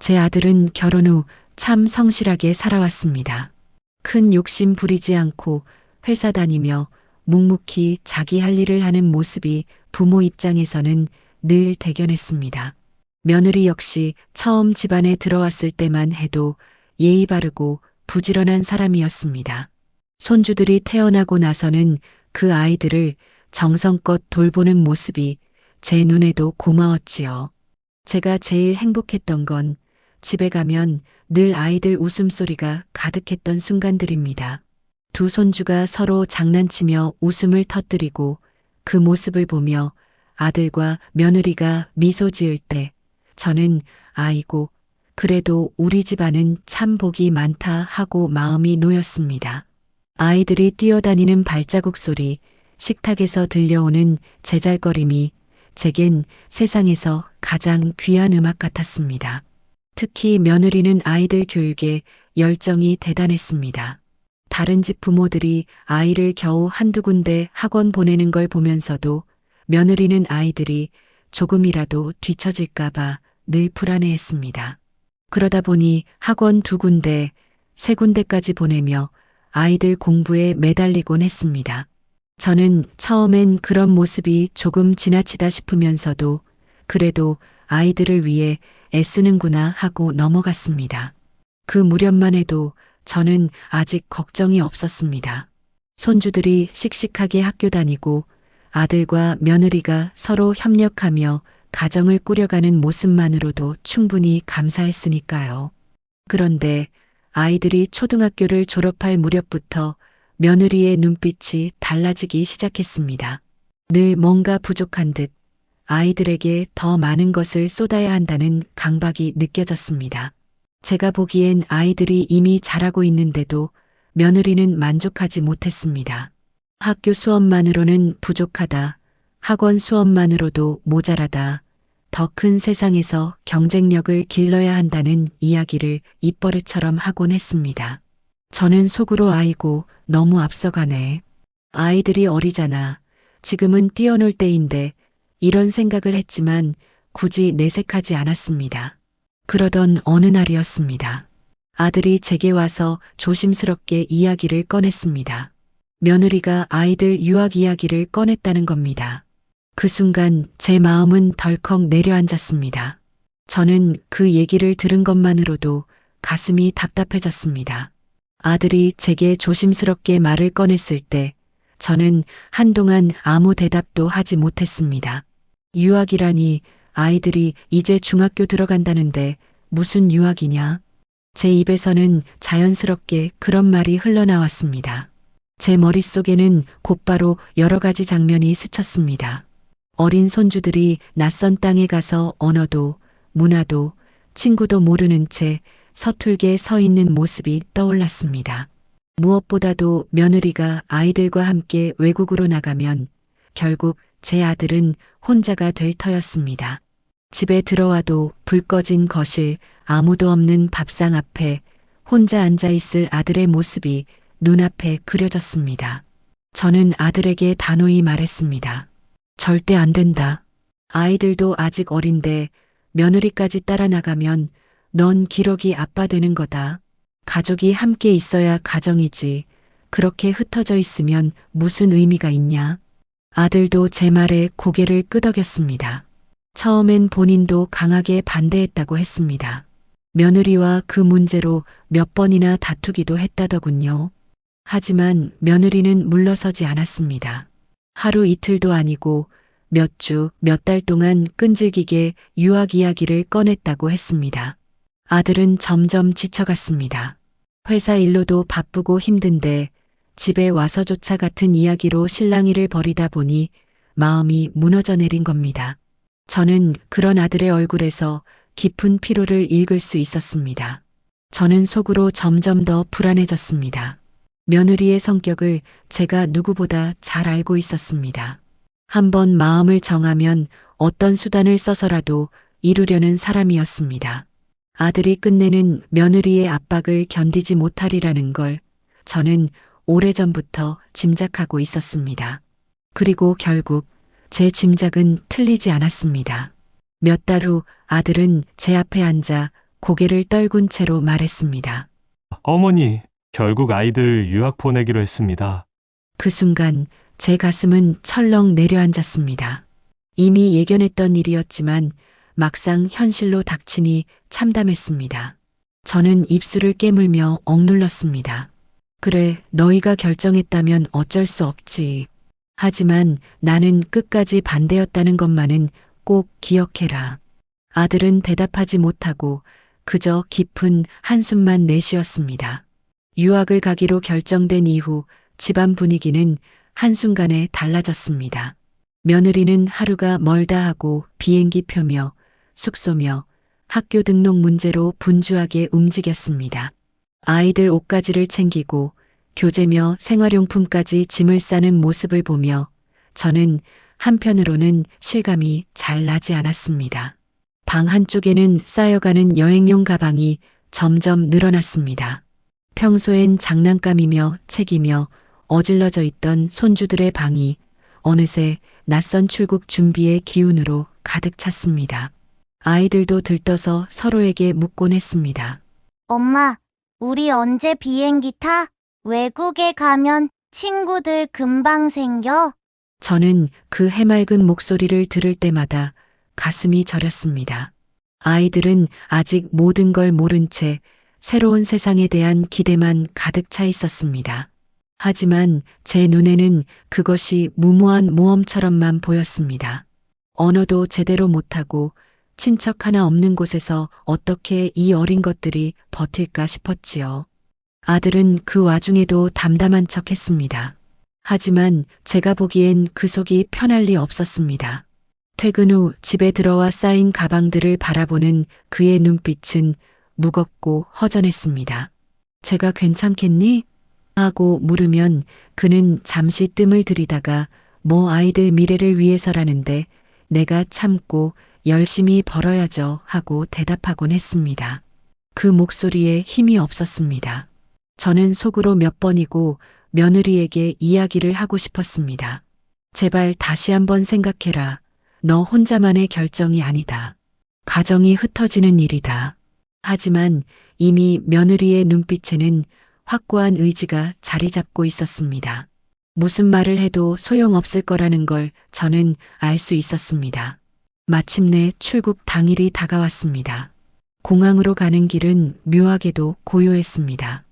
제 아들은 결혼 후 참 성실하게 살아왔습니다. 큰 욕심 부리지 않고 회사 다니며 묵묵히 자기 할 일을 하는 모습이 부모 입장에서는 늘 대견했습니다. 며느리 역시 처음 집안에 들어왔을 때만 해도 예의 바르고 부지런한 사람이었습니다. 손주들이 태어나고 나서는 그 아이들을 정성껏 돌보는 모습이 제 눈에도 고마웠지요. 제가 제일 행복했던 건 집에 가면 늘 아이들 웃음소리가 가득했던 순간들입니다. 두 손주가 서로 장난치며 웃음을 터뜨리고 그 모습을 보며 아들과 며느리가 미소 지을 때 저는 아이고, 그래도 우리 집안은 참 복이 많다 하고 마음이 놓였습니다. 아이들이 뛰어다니는 발자국 소리, 식탁에서 들려오는 제잘거림이 제겐 세상에서 가장 귀한 음악 같았습니다. 특히 며느리는 아이들 교육에 열정이 대단했습니다. 다른 집 부모들이 아이를 겨우 한두 군데 학원 보내는 걸 보면서도 며느리는 아이들이 조금이라도 뒤처질까봐 늘 불안해했습니다. 그러다 보니 학원 2군데, 3군데까지 보내며 아이들 공부에 매달리곤 했습니다. 저는 처음엔 그런 모습이 조금 지나치다 싶으면서도 그래도 아이들을 위해 애쓰는구나 하고 넘어갔습니다. 그 무렵만 해도 저는 아직 걱정이 없었습니다. 손주들이 씩씩하게 학교 다니고 아들과 며느리가 서로 협력하며 가정을 꾸려가는 모습만으로도 충분히 감사했으니까요. 그런데 아이들이 초등학교를 졸업할 무렵부터 며느리의 눈빛이 달라지기 시작했습니다. 늘 뭔가 부족한 듯 아이들에게 더 많은 것을 쏟아야 한다는 강박이 느껴졌습니다. 제가 보기엔 아이들이 이미 잘하고 있는데도 며느리는 만족하지 못했습니다. 학교 수업만으로는 부족하다. 학원 수업만으로도 모자라다. 더 큰 세상에서 경쟁력을 길러야 한다는 이야기를 입버릇처럼 하곤 했습니다. 저는 속으로 아이고 너무 앞서가네. 아이들이 어리잖아. 지금은 뛰어놀 때인데 이런 생각을 했지만 굳이 내색하지 않았습니다. 그러던 어느 날이었습니다. 아들이 제게 와서 조심스럽게 이야기를 꺼냈습니다. 며느리가 아이들 유학 이야기를 꺼냈다는 겁니다. 그 순간 제 마음은 덜컥 내려앉았습니다. 저는 그 얘기를 들은 것만으로도 가슴이 답답해졌습니다. 아들이 제게 조심스럽게 말을 꺼냈을 때 저는 한동안 아무 대답도 하지 못했습니다. 유학이라니 아이들이 이제 중학교 들어간다는데 무슨 유학이냐? 제 입에서는 자연스럽게 그런 말이 흘러나왔습니다. 제 머릿속에는 곧바로 여러 가지 장면이 스쳤습니다. 어린 손주들이 낯선 땅에 가서 언어도 문화도 친구도 모르는 채 서툴게 서 있는 모습이 떠올랐습니다. 무엇보다도 며느리가 아이들과 함께 외국으로 나가면 결국 제 아들은 혼자가 될 터였습니다. 집에 들어와도 불 꺼진 거실, 아무도 없는 밥상 앞에 혼자 앉아 있을 아들의 모습이 눈앞에 그려졌습니다. 저는 아들에게 단호히 말했습니다. 절대 안 된다. 아이들도 아직 어린데 며느리까지 따라 나가면 넌 기러기 아빠 되는 거다. 가족이 함께 있어야 가정이지. 그렇게 흩어져 있으면 무슨 의미가 있냐? 아들도 제 말에 고개를 끄덕였습니다. 처음엔 본인도 강하게 반대했다고 했습니다. 며느리와 그 문제로 몇 번이나 다투기도 했다더군요. 하지만 며느리는 물러서지 않았습니다. 하루 이틀도 아니고 몇 주, 몇 달 동안 끈질기게 유학 이야기를 꺼냈다고 했습니다. 아들은 점점 지쳐갔습니다. 회사 일로도 바쁘고 힘든데 집에 와서조차 같은 이야기로 실랑이를 벌이다 보니 마음이 무너져 내린 겁니다. 저는 그런 아들의 얼굴에서 깊은 피로를 읽을 수 있었습니다. 저는 속으로 점점 더 불안해졌습니다. 며느리의 성격을 제가 누구보다 잘 알고 있었습니다. 한번 마음을 정하면 어떤 수단을 써서라도 이루려는 사람이었습니다. 아들이 끝내는 며느리의 압박을 견디지 못하리라는 걸 저는 오래전부터 짐작하고 있었습니다. 그리고 결국 제 짐작은 틀리지 않았습니다. 몇 달 후 아들은 제 앞에 앉아 고개를 떨군 채로 말했습니다. 어머니, 결국 아이들 유학 보내기로 했습니다. 그 순간 제 가슴은 철렁 내려앉았습니다. 이미 예견했던 일이었지만 막상 현실로 닥치니 참담했습니다. 저는 입술을 깨물며 억눌렀습니다. 그래, 너희가 결정했다면 어쩔 수 없지. 하지만 나는 끝까지 반대였다는 것만은 꼭 기억해라. 아들은 대답하지 못하고 그저 깊은 한숨만 내쉬었습니다. 유학을 가기로 결정된 이후 집안 분위기는 한순간에 달라졌습니다. 며느리는 하루가 멀다 하고 비행기 표며 숙소며 학교 등록 문제로 분주하게 움직였습니다. 아이들 옷가지를 챙기고 교재며 생활용품까지 짐을 싸는 모습을 보며 저는 한편으로는 실감이 잘 나지 않았습니다. 방 한쪽에는 쌓여가는 여행용 가방이 점점 늘어났습니다. 평소엔 장난감이며 책이며 어질러져 있던 손주들의 방이 어느새 낯선 출국 준비의 기운으로 가득 찼습니다. 아이들도 들떠서 서로에게 묻곤 했습니다. 엄마, 우리 언제 비행기 타? 외국에 가면 친구들 금방 생겨? 저는 그 해맑은 목소리를 들을 때마다 가슴이 저렸습니다. 아이들은 아직 모든 걸 모른 채 새로운 세상에 대한 기대만 가득 차 있었습니다. 하지만 제 눈에는 그것이 무모한 모험처럼만 보였습니다. 언어도 제대로 못하고 친척 하나 없는 곳에서 어떻게 이 어린 것들이 버틸까 싶었지요. 아들은 그 와중에도 담담한 척 했습니다. 하지만 제가 보기엔 그 속이 편할 리 없었습니다. 퇴근 후 집에 들어와 쌓인 가방들을 바라보는 그의 눈빛은 무겁고 허전했습니다. 제가 괜찮겠니? 하고 물으면 그는 잠시 뜸을 들이다가 뭐 아이들 미래를 위해서라는데 내가 참고 열심히 벌어야죠 하고 대답하곤 했습니다. 그 목소리에 힘이 없었습니다. 저는 속으로 몇 번이고 며느리에게 이야기를 하고 싶었습니다. 제발 다시 한번 생각해라. 너 혼자만의 결정이 아니다. 가정이 흩어지는 일이다. 하지만 이미 며느리의 눈빛에는 확고한 의지가 자리 잡고 있었습니다. 무슨 말을 해도 소용없을 거라는 걸 저는 알 수 있었습니다. 마침내 출국 당일이 다가왔습니다. 공항으로 가는 길은 묘하게도 고요했습니다.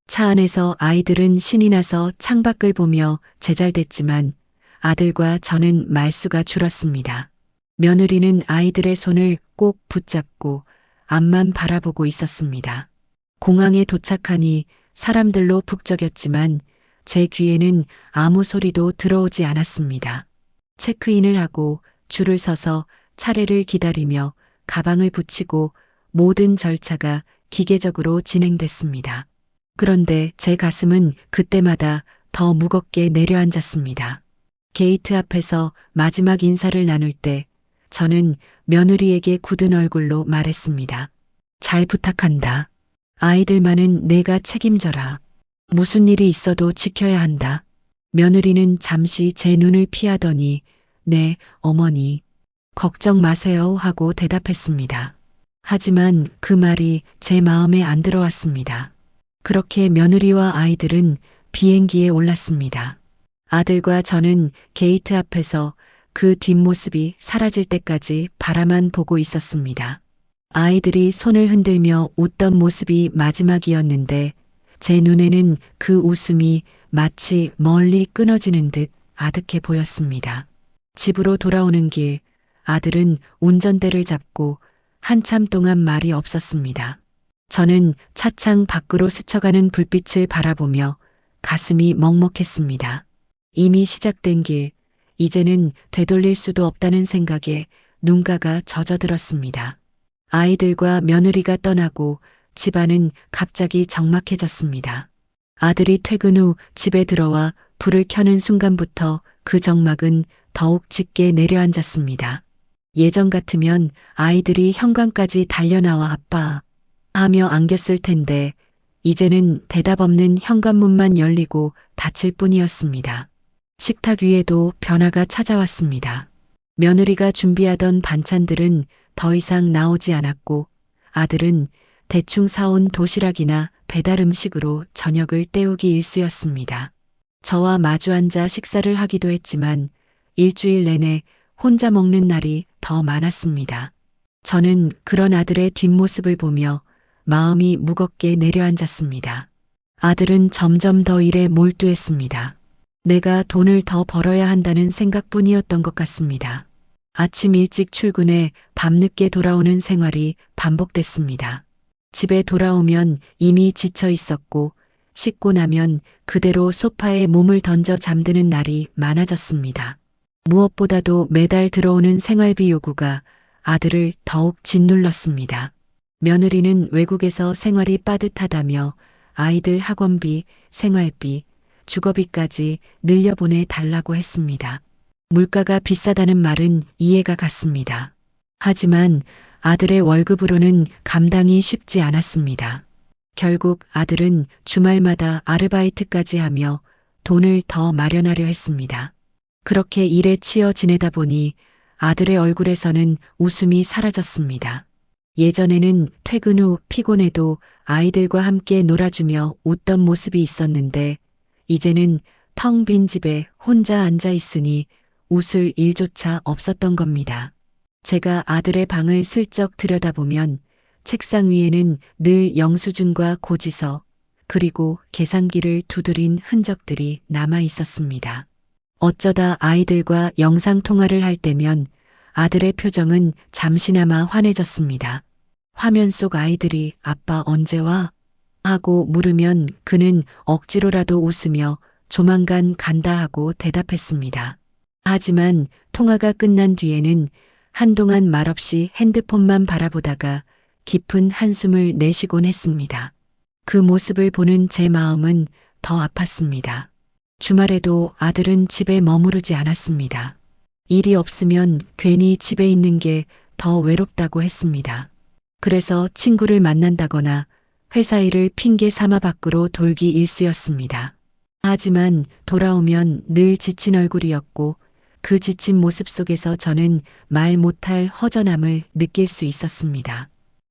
차 안에서 아이들은 신이 나서 창밖을 보며 제잘댔지만 아들과 저는 말수가 줄었습니다. 며느리는 아이들의 손을 꼭 붙잡고 앞만 바라보고 있었습니다. 공항에 도착하니 사람들로 북적였지만 제 귀에는 아무 소리도 들어오지 않았습니다. 체크인을 하고 줄을 서서 차례를 기다리며 가방을 붙이고 모든 절차가 기계적으로 진행됐습니다. 그런데 제 가슴은 그때마다 더 무겁게 내려앉았습니다. 게이트 앞에서 마지막 인사를 나눌 때 저는 며느리에게 굳은 얼굴로 말했습니다. 잘 부탁한다. 아이들만은 내가 책임져라. 무슨 일이 있어도 지켜야 한다. 며느리는 잠시 제 눈을 피하더니 네, 어머니. 걱정 마세요 하고 대답했습니다. 하지만 그 말이 제 마음에 안 들어왔습니다. 그렇게 며느리와 아이들은 비행기에 올랐습니다. 아들과 저는 게이트 앞에서 그 뒷모습이 사라질 때까지 바라만 보고 있었습니다. 아이들이 손을 흔들며 웃던 모습이 마지막이었는데 제 눈에는 그 웃음이 마치 멀리 끊어지는 듯 아득해 보였습니다. 집으로 돌아오는 길, 아들은 운전대를 잡고 한참 동안 말이 없었습니다. 저는 차창 밖으로 스쳐가는 불빛을 바라보며 가슴이 먹먹했습니다. 이미 시작된 길, 이제는 되돌릴 수도 없다는 생각에 눈가가 젖어들었습니다. 아이들과 며느리가 떠나고 집안은 갑자기 적막해졌습니다. 아들이 퇴근 후 집에 들어와 불을 켜는 순간부터 그 적막은 더욱 짙게 내려앉았습니다. 예전 같으면 아이들이 현관까지 달려나와 아빠 하며 안겼을 텐데 이제는 대답 없는 현관문만 열리고 닫힐 뿐이었습니다. 식탁 위에도 변화가 찾아왔습니다. 며느리가 준비하던 반찬들은 더 이상 나오지 않았고 아들은 대충 사온 도시락이나 배달 음식으로 저녁을 때우기 일쑤였습니다. 저와 마주 앉아 식사를 하기도 했지만 일주일 내내 혼자 먹는 날이 더 많았습니다. 저는 그런 아들의 뒷모습을 보며 마음이 무겁게 내려앉았습니다. 아들은 점점 더 일에 몰두했습니다. 내가 돈을 더 벌어야 한다는 생각뿐이었던 것 같습니다. 아침 일찍 출근해 밤늦게 돌아오는 생활이 반복됐습니다. 집에 돌아오면 이미 지쳐 있었고 씻고 나면 그대로 소파에 몸을 던져 잠드는 날이 많아졌습니다. 무엇보다도 매달 들어오는 생활비 요구가 아들을 더욱 짓눌렀습니다. 며느리는 외국에서 생활이 빠듯하다며 아이들 학원비, 생활비, 주거비까지 늘려보내 달라고 했습니다. 물가가 비싸다는 말은 이해가 갔습니다. 하지만 아들의 월급으로는 감당이 쉽지 않았습니다. 결국 아들은 주말마다 아르바이트까지 하며 돈을 더 마련하려 했습니다. 그렇게 일에 치여 지내다 보니 아들의 얼굴에서는 웃음이 사라졌습니다. 예전에는 퇴근 후 피곤해도 아이들과 함께 놀아주며 웃던 모습이 있었는데 이제는 텅 빈 집에 혼자 앉아 있으니 웃을 일조차 없었던 겁니다. 제가 아들의 방을 슬쩍 들여다보면 책상 위에는 늘 영수증과 고지서 그리고 계산기를 두드린 흔적들이 남아 있었습니다. 어쩌다 아이들과 영상통화를 할 때면 아들의 표정은 잠시나마 환해졌습니다. 화면 속 아이들이 아빠 언제 와? 하고 물으면 그는 억지로라도 웃으며 조만간 간다 하고 대답했습니다. 하지만 통화가 끝난 뒤에는 한동안 말없이 핸드폰만 바라보다가 깊은 한숨을 내쉬곤 했습니다. 그 모습을 보는 제 마음은 더 아팠습니다. 주말에도 아들은 집에 머무르지 않았습니다. 일이 없으면 괜히 집에 있는 게 더 외롭다고 했습니다. 그래서 친구를 만난다거나 회사 일을 핑계 삼아 밖으로 돌기 일쑤였습니다. 하지만 돌아오면 늘 지친 얼굴이었고 그 지친 모습 속에서 저는 말 못할 허전함을 느낄 수 있었습니다.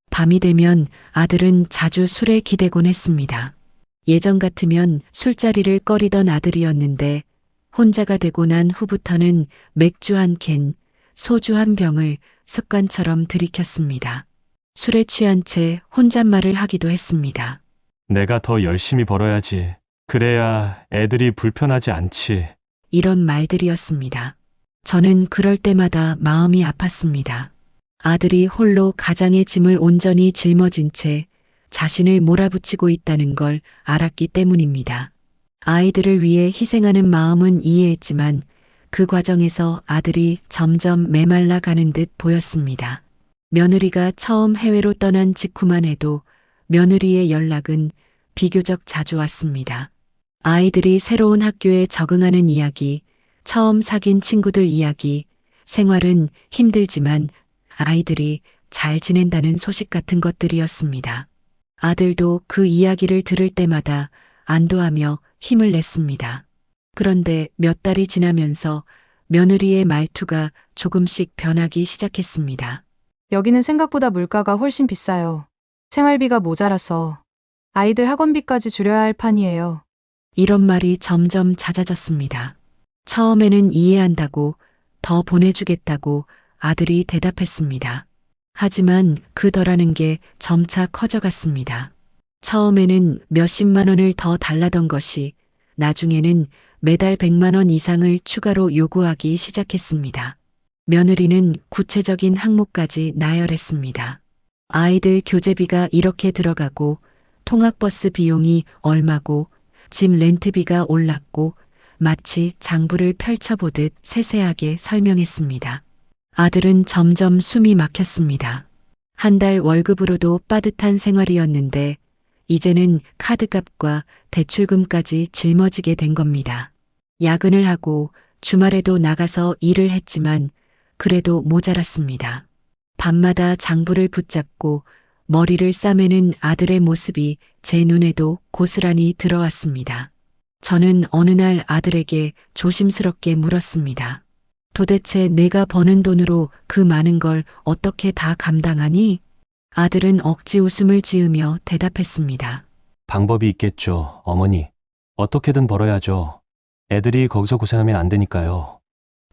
밤이 되면 아들은 자주 술에 기대곤 했습니다. 예전 같으면 술자리를 꺼리던 아들이었는데 혼자가 되고 난 후부터는 맥주 한 캔, 소주 한 병을 습관처럼 들이켰습니다. 술에 취한 채 혼잣말을 하기도 했습니다. 내가 더 열심히 벌어야지. 그래야 애들이 불편하지 않지. 이런 말들이었습니다. 저는 그럴 때마다 마음이 아팠습니다. 아들이 홀로 가장의 짐을 온전히 짊어진 채 자신을 몰아붙이고 있다는 걸 알았기 때문입니다. 아이들을 위해 희생하는 마음은 이해했지만 그 과정에서 아들이 점점 메말라 가는 듯 보였습니다. 며느리가 처음 해외로 떠난 직후만 해도 며느리의 연락은 비교적 자주 왔습니다. 아이들이 새로운 학교에 적응하는 이야기, 처음 사귄 친구들 이야기, 생활은 힘들지만 아이들이 잘 지낸다는 소식 같은 것들이었습니다. 아들도 그 이야기를 들을 때마다 안도하며 힘을 냈습니다. 그런데 몇 달이 지나면서 며느리의 말투가 조금씩 변하기 시작했습니다. 여기는 생각보다 물가가 훨씬 비싸요. 생활비가 모자라서 아이들 학원비까지 줄여야 할 판이에요. 이런 말이 점점 잦아졌습니다. 처음에는 이해한다고, 더 보내주겠다고 아들이 대답했습니다. 하지만 그 덜하는 게 점차 커져갔습니다. 처음에는 몇십만 원을 더 달라던 것이 나중에는 매달 100만 원 이상을 추가로 요구하기 시작했습니다. 며느리는 구체적인 항목까지 나열했습니다. 아이들 교재비가 이렇게 들어가고 통학버스 비용이 얼마고 집 렌트비가 올랐고 마치 장부를 펼쳐보듯 세세하게 설명했습니다. 아들은 점점 숨이 막혔습니다. 한 달 월급으로도 빠듯한 생활이었는데 이제는 카드값과 대출금까지 짊어지게 된 겁니다. 야근을 하고 주말에도 나가서 일을 했지만 그래도 모자랐습니다. 밤마다 장부를 붙잡고 머리를 싸매는 아들의 모습이 제 눈에도 고스란히 들어왔습니다. 저는 어느 날 아들에게 조심스럽게 물었습니다. 도대체 내가 버는 돈으로 그 많은 걸 어떻게 다 감당하니? 아들은 억지 웃음을 지으며 대답했습니다. 방법이 있겠죠, 어머니. 어떻게든 벌어야죠. 애들이 거기서 고생하면 안 되니까요.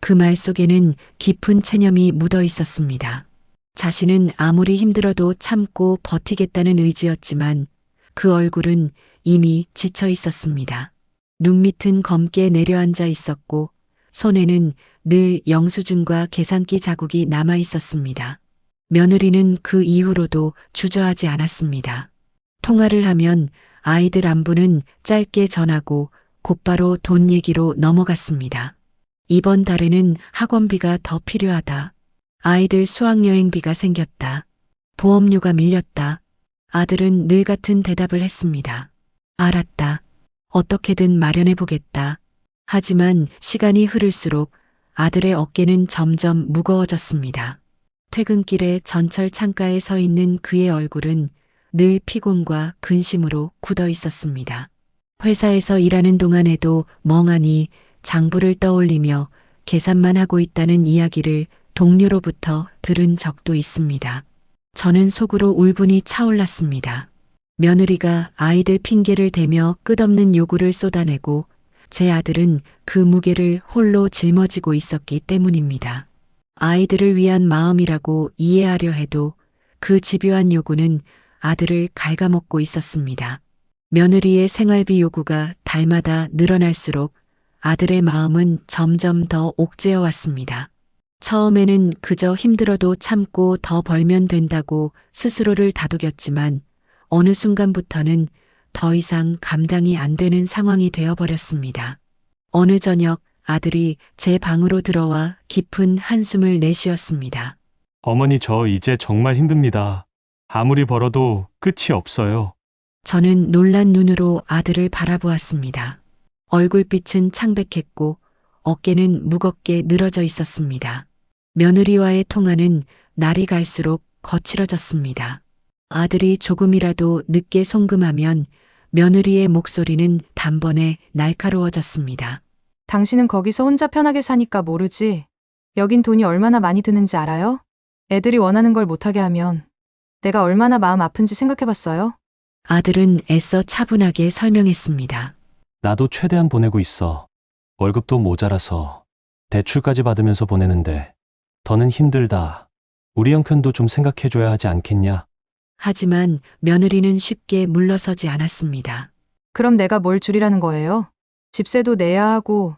그 말 속에는 깊은 체념이 묻어 있었습니다. 자신은 아무리 힘들어도 참고 버티겠다는 의지였지만 그 얼굴은 이미 지쳐 있었습니다. 눈 밑은 검게 내려앉아 있었고 손에는 늘 영수증과 계산기 자국이 남아 있었습니다. 며느리는 그 이후로도 주저하지 않았습니다. 통화를 하면 아이들 안부는 짧게 전하고 곧바로 돈 얘기로 넘어갔습니다. 이번 달에는 학원비가 더 필요하다. 아이들 수학여행비가 생겼다. 보험료가 밀렸다. 아들은 늘 같은 대답을 했습니다. 알았다. 어떻게든 마련해보겠다. 하지만 시간이 흐를수록 아들의 어깨는 점점 무거워졌습니다. 퇴근길에 전철 창가에 서 있는 그의 얼굴은 늘 피곤과 근심으로 굳어 있었습니다. 회사에서 일하는 동안에도 멍하니 장부를 떠올리며 계산만 하고 있다는 이야기를 동료로부터 들은 적도 있습니다. 저는 속으로 울분이 차올랐습니다. 며느리가 아이들 핑계를 대며 끝없는 요구를 쏟아내고 제 아들은 그 무게를 홀로 짊어지고 있었기 때문입니다. 아이들을 위한 마음이라고 이해하려 해도 그 집요한 요구는 아들을 갉아먹고 있었습니다. 며느리의 생활비 요구가 달마다 늘어날수록 아들의 마음은 점점 더 옥죄어 왔습니다. 처음에는 그저 힘들어도 참고 더 벌면 된다고 스스로를 다독였지만 어느 순간부터는 더 이상 감당이 안 되는 상황이 되어버렸습니다. 어느 저녁 아들이 제 방으로 들어와 깊은 한숨을 내쉬었습니다. 어머니, 저 이제 정말 힘듭니다. 아무리 벌어도 끝이 없어요. 저는 놀란 눈으로 아들을 바라보았습니다. 얼굴빛은 창백했고 어깨는 무겁게 늘어져 있었습니다. 며느리와의 통화는 날이 갈수록 거칠어졌습니다. 아들이 조금이라도 늦게 송금하면 며느리의 목소리는 단번에 날카로워졌습니다. 당신은 거기서 혼자 편하게 사니까 모르지. 여긴 돈이 얼마나 많이 드는지 알아요? 애들이 원하는 걸 못하게 하면 내가 얼마나 마음 아픈지 생각해봤어요? 아들은 애써 차분하게 설명했습니다. 나도 최대한 보내고 있어. 월급도 모자라서 대출까지 받으면서 보내는데 더는 힘들다. 우리 형편도 좀 생각해줘야 하지 않겠냐? 하지만 며느리는 쉽게 물러서지 않았습니다. 그럼 내가 뭘 줄이라는 거예요? 집세도 내야 하고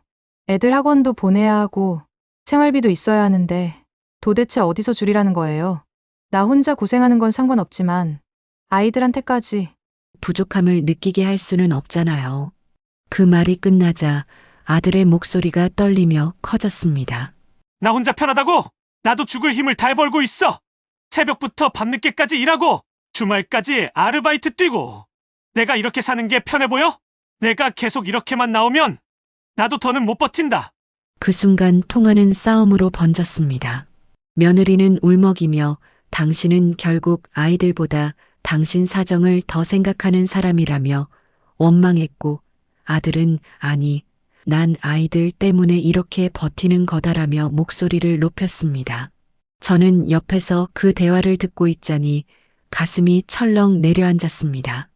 애들 학원도 보내야 하고 생활비도 있어야 하는데 도대체 어디서 줄이라는 거예요? 나 혼자 고생하는 건 상관없지만 아이들한테까지. 부족함을 느끼게 할 수는 없잖아요. 그 말이 끝나자 아들의 목소리가 떨리며 커졌습니다. 나 혼자 편하다고? 나도 죽을 힘을 다 벌고 있어. 새벽부터 밤늦게까지 일하고 주말까지 아르바이트 뛰고. 내가 이렇게 사는 게 편해 보여? 내가 계속 이렇게만 나오면 나도 더는 못 버틴다. 그 순간 통화는 싸움으로 번졌습니다. 며느리는 울먹이며 당신은 결국 아이들보다 당신 사정을 더 생각하는 사람이라며 원망했고 아들은 아니, 난 아이들 때문에 이렇게 버티는 거다라며 목소리를 높였습니다. 저는 옆에서 그 대화를 듣고 있자니 가슴이 철렁 내려앉았습니다.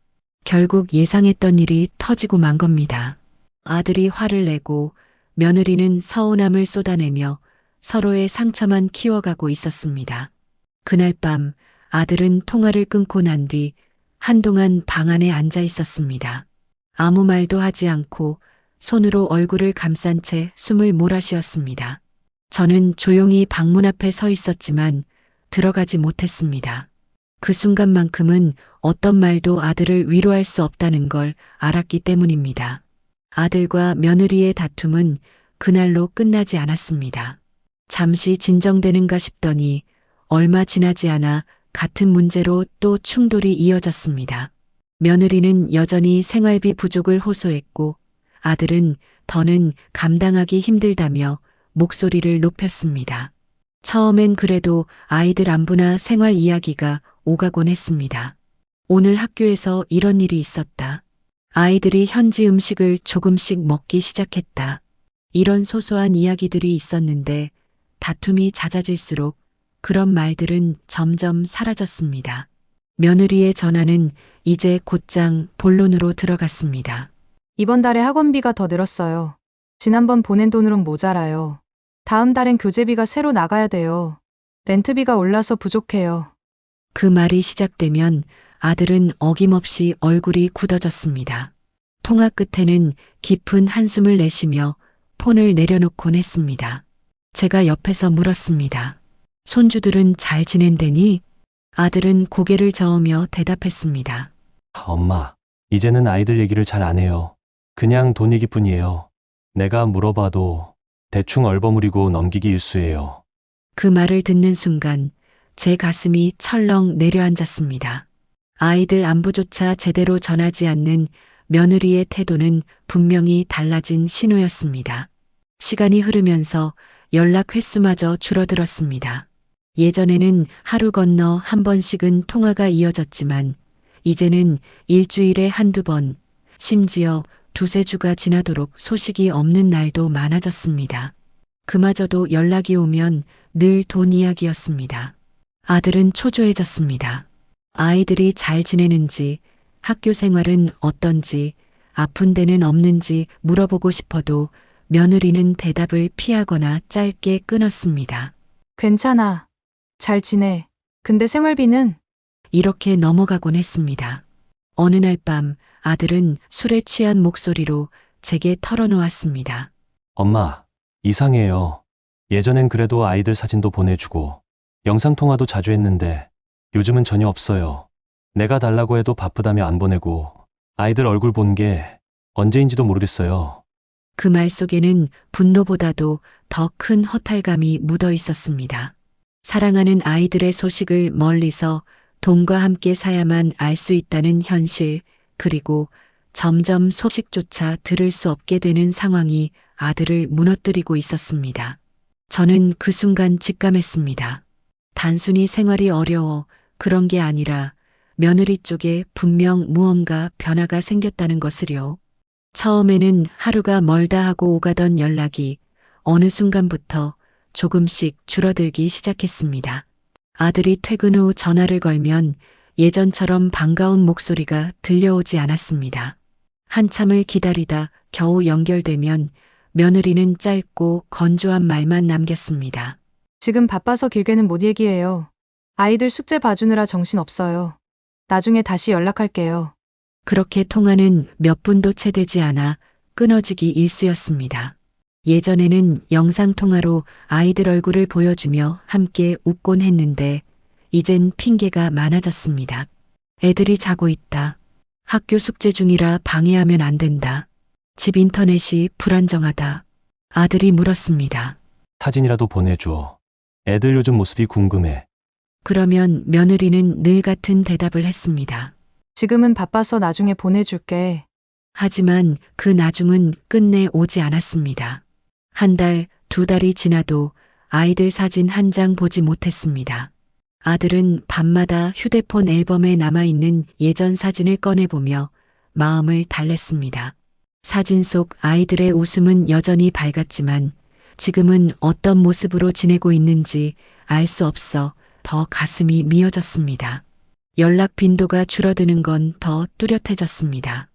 결국 예상했던 일이 터지고 만 겁니다. 아들이 화를 내고 며느리는 서운함을 쏟아내며 서로의 상처만 키워가고 있었습니다. 그날 밤 아들은 통화를 끊고 난 뒤 한동안 방 안에 앉아 있었습니다. 아무 말도 하지 않고 손으로 얼굴을 감싼 채 숨을 몰아쉬었습니다. 저는 조용히 방문 앞에 서 있었지만 들어가지 못했습니다. 그 순간만큼은 어떤 말도 아들을 위로할 수 없다는 걸 알았기 때문입니다. 아들과 며느리의 다툼은 그날로 끝나지 않았습니다. 잠시 진정되는가 싶더니 얼마 지나지 않아 같은 문제로 또 충돌이 이어졌습니다. 며느리는 여전히 생활비 부족을 호소했고 아들은 더는 감당하기 힘들다며 목소리를 높였습니다. 처음엔 그래도 아이들 안부나 생활 이야기가 오가곤 했습니다. 오늘 학교에서 이런 일이 있었다. 아이들이 현지 음식을 조금씩 먹기 시작했다. 이런 소소한 이야기들이 있었는데 다툼이 잦아질수록 그런 말들은 점점 사라졌습니다. 며느리의 전화는 이제 곧장 본론으로 들어갔습니다. 이번 달에 학원비가 더 늘었어요. 지난번 보낸 돈으론 모자라요. 다음 달엔 교재비가 새로 나가야 돼요. 렌트비가 올라서 부족해요. 그 말이 시작되면 아들은 어김없이 얼굴이 굳어졌습니다. 통화 끝에는 깊은 한숨을 내쉬며 폰을 내려놓곤 했습니다. 제가 옆에서 물었습니다. 손주들은 잘 지낸다니? 아들은 고개를 저으며 대답했습니다. 엄마, 이제는 아이들 얘기를 잘 안 해요. 그냥 돈 얘기뿐이에요. 내가 물어봐도 대충 얼버무리고 넘기기 일쑤예요. 그 말을 듣는 순간 제 가슴이 철렁 내려앉았습니다. 아이들 안부조차 제대로 전하지 않는 며느리의 태도는 분명히 달라진 신호였습니다. 시간이 흐르면서 연락 횟수마저 줄어들었습니다. 예전에는 하루 건너 한 번씩은 통화가 이어졌지만 이제는 일주일에 한두 번, 심지어 두세 주가 지나도록 소식이 없는 날도 많아졌습니다. 그마저도 연락이 오면 늘 돈 이야기였습니다. 아들은 초조해졌습니다. 아이들이 잘 지내는지, 학교 생활은 어떤지, 아픈 데는 없는지 물어보고 싶어도 며느리는 대답을 피하거나 짧게 끊었습니다. 괜찮아. 잘 지내. 근데 생활비는? 이렇게 넘어가곤 했습니다. 어느 날 밤 아들은 술에 취한 목소리로 제게 털어놓았습니다. 엄마, 이상해요. 예전엔 그래도 아이들 사진도 보내주고 영상통화도 자주 했는데 요즘은 전혀 없어요. 내가 달라고 해도 바쁘다며 안 보내고 아이들 얼굴 본 게 언제인지도 모르겠어요. 그 말 속에는 분노보다도 더 큰 허탈감이 묻어 있었습니다. 사랑하는 아이들의 소식을 멀리서 돈과 함께 사야만 알 수 있다는 현실, 그리고 점점 소식조차 들을 수 없게 되는 상황이 아들을 무너뜨리고 있었습니다. 저는 그 순간 직감했습니다. 단순히 생활이 어려워 그런 게 아니라 며느리 쪽에 분명 무언가 변화가 생겼다는 것을요. 처음에는 하루가 멀다 하고 오가던 연락이 어느 순간부터 조금씩 줄어들기 시작했습니다. 아들이 퇴근 후 전화를 걸면 예전처럼 반가운 목소리가 들려오지 않았습니다. 한참을 기다리다 겨우 연결되면 며느리는 짧고 건조한 말만 남겼습니다. 지금 바빠서 길게는 못 얘기해요. 아이들 숙제 봐주느라 정신 없어요. 나중에 다시 연락할게요. 그렇게 통화는 몇 분도 채 되지 않아 끊어지기 일쑤였습니다. 예전에는 영상통화로 아이들 얼굴을 보여주며 함께 웃곤 했는데 이젠 핑계가 많아졌습니다. 애들이 자고 있다. 학교 숙제 중이라 방해하면 안 된다. 집 인터넷이 불안정하다. 아들이 물었습니다. 사진이라도 보내줘. 애들 요즘 모습이 궁금해. 그러면 며느리는 늘 같은 대답을 했습니다. 지금은 바빠서 나중에 보내줄게. 하지만 그 나중은 끝내 오지 않았습니다. 한 달, 두 달이 지나도 아이들 사진 한 장 보지 못했습니다. 아들은 밤마다 휴대폰 앨범에 남아있는 예전 사진을 꺼내보며 마음을 달랬습니다. 사진 속 아이들의 웃음은 여전히 밝았지만 지금은 어떤 모습으로 지내고 있는지 알 수 없어 더 가슴이 미어졌습니다. 연락 빈도가 줄어드는 건 더 뚜렷해졌습니다.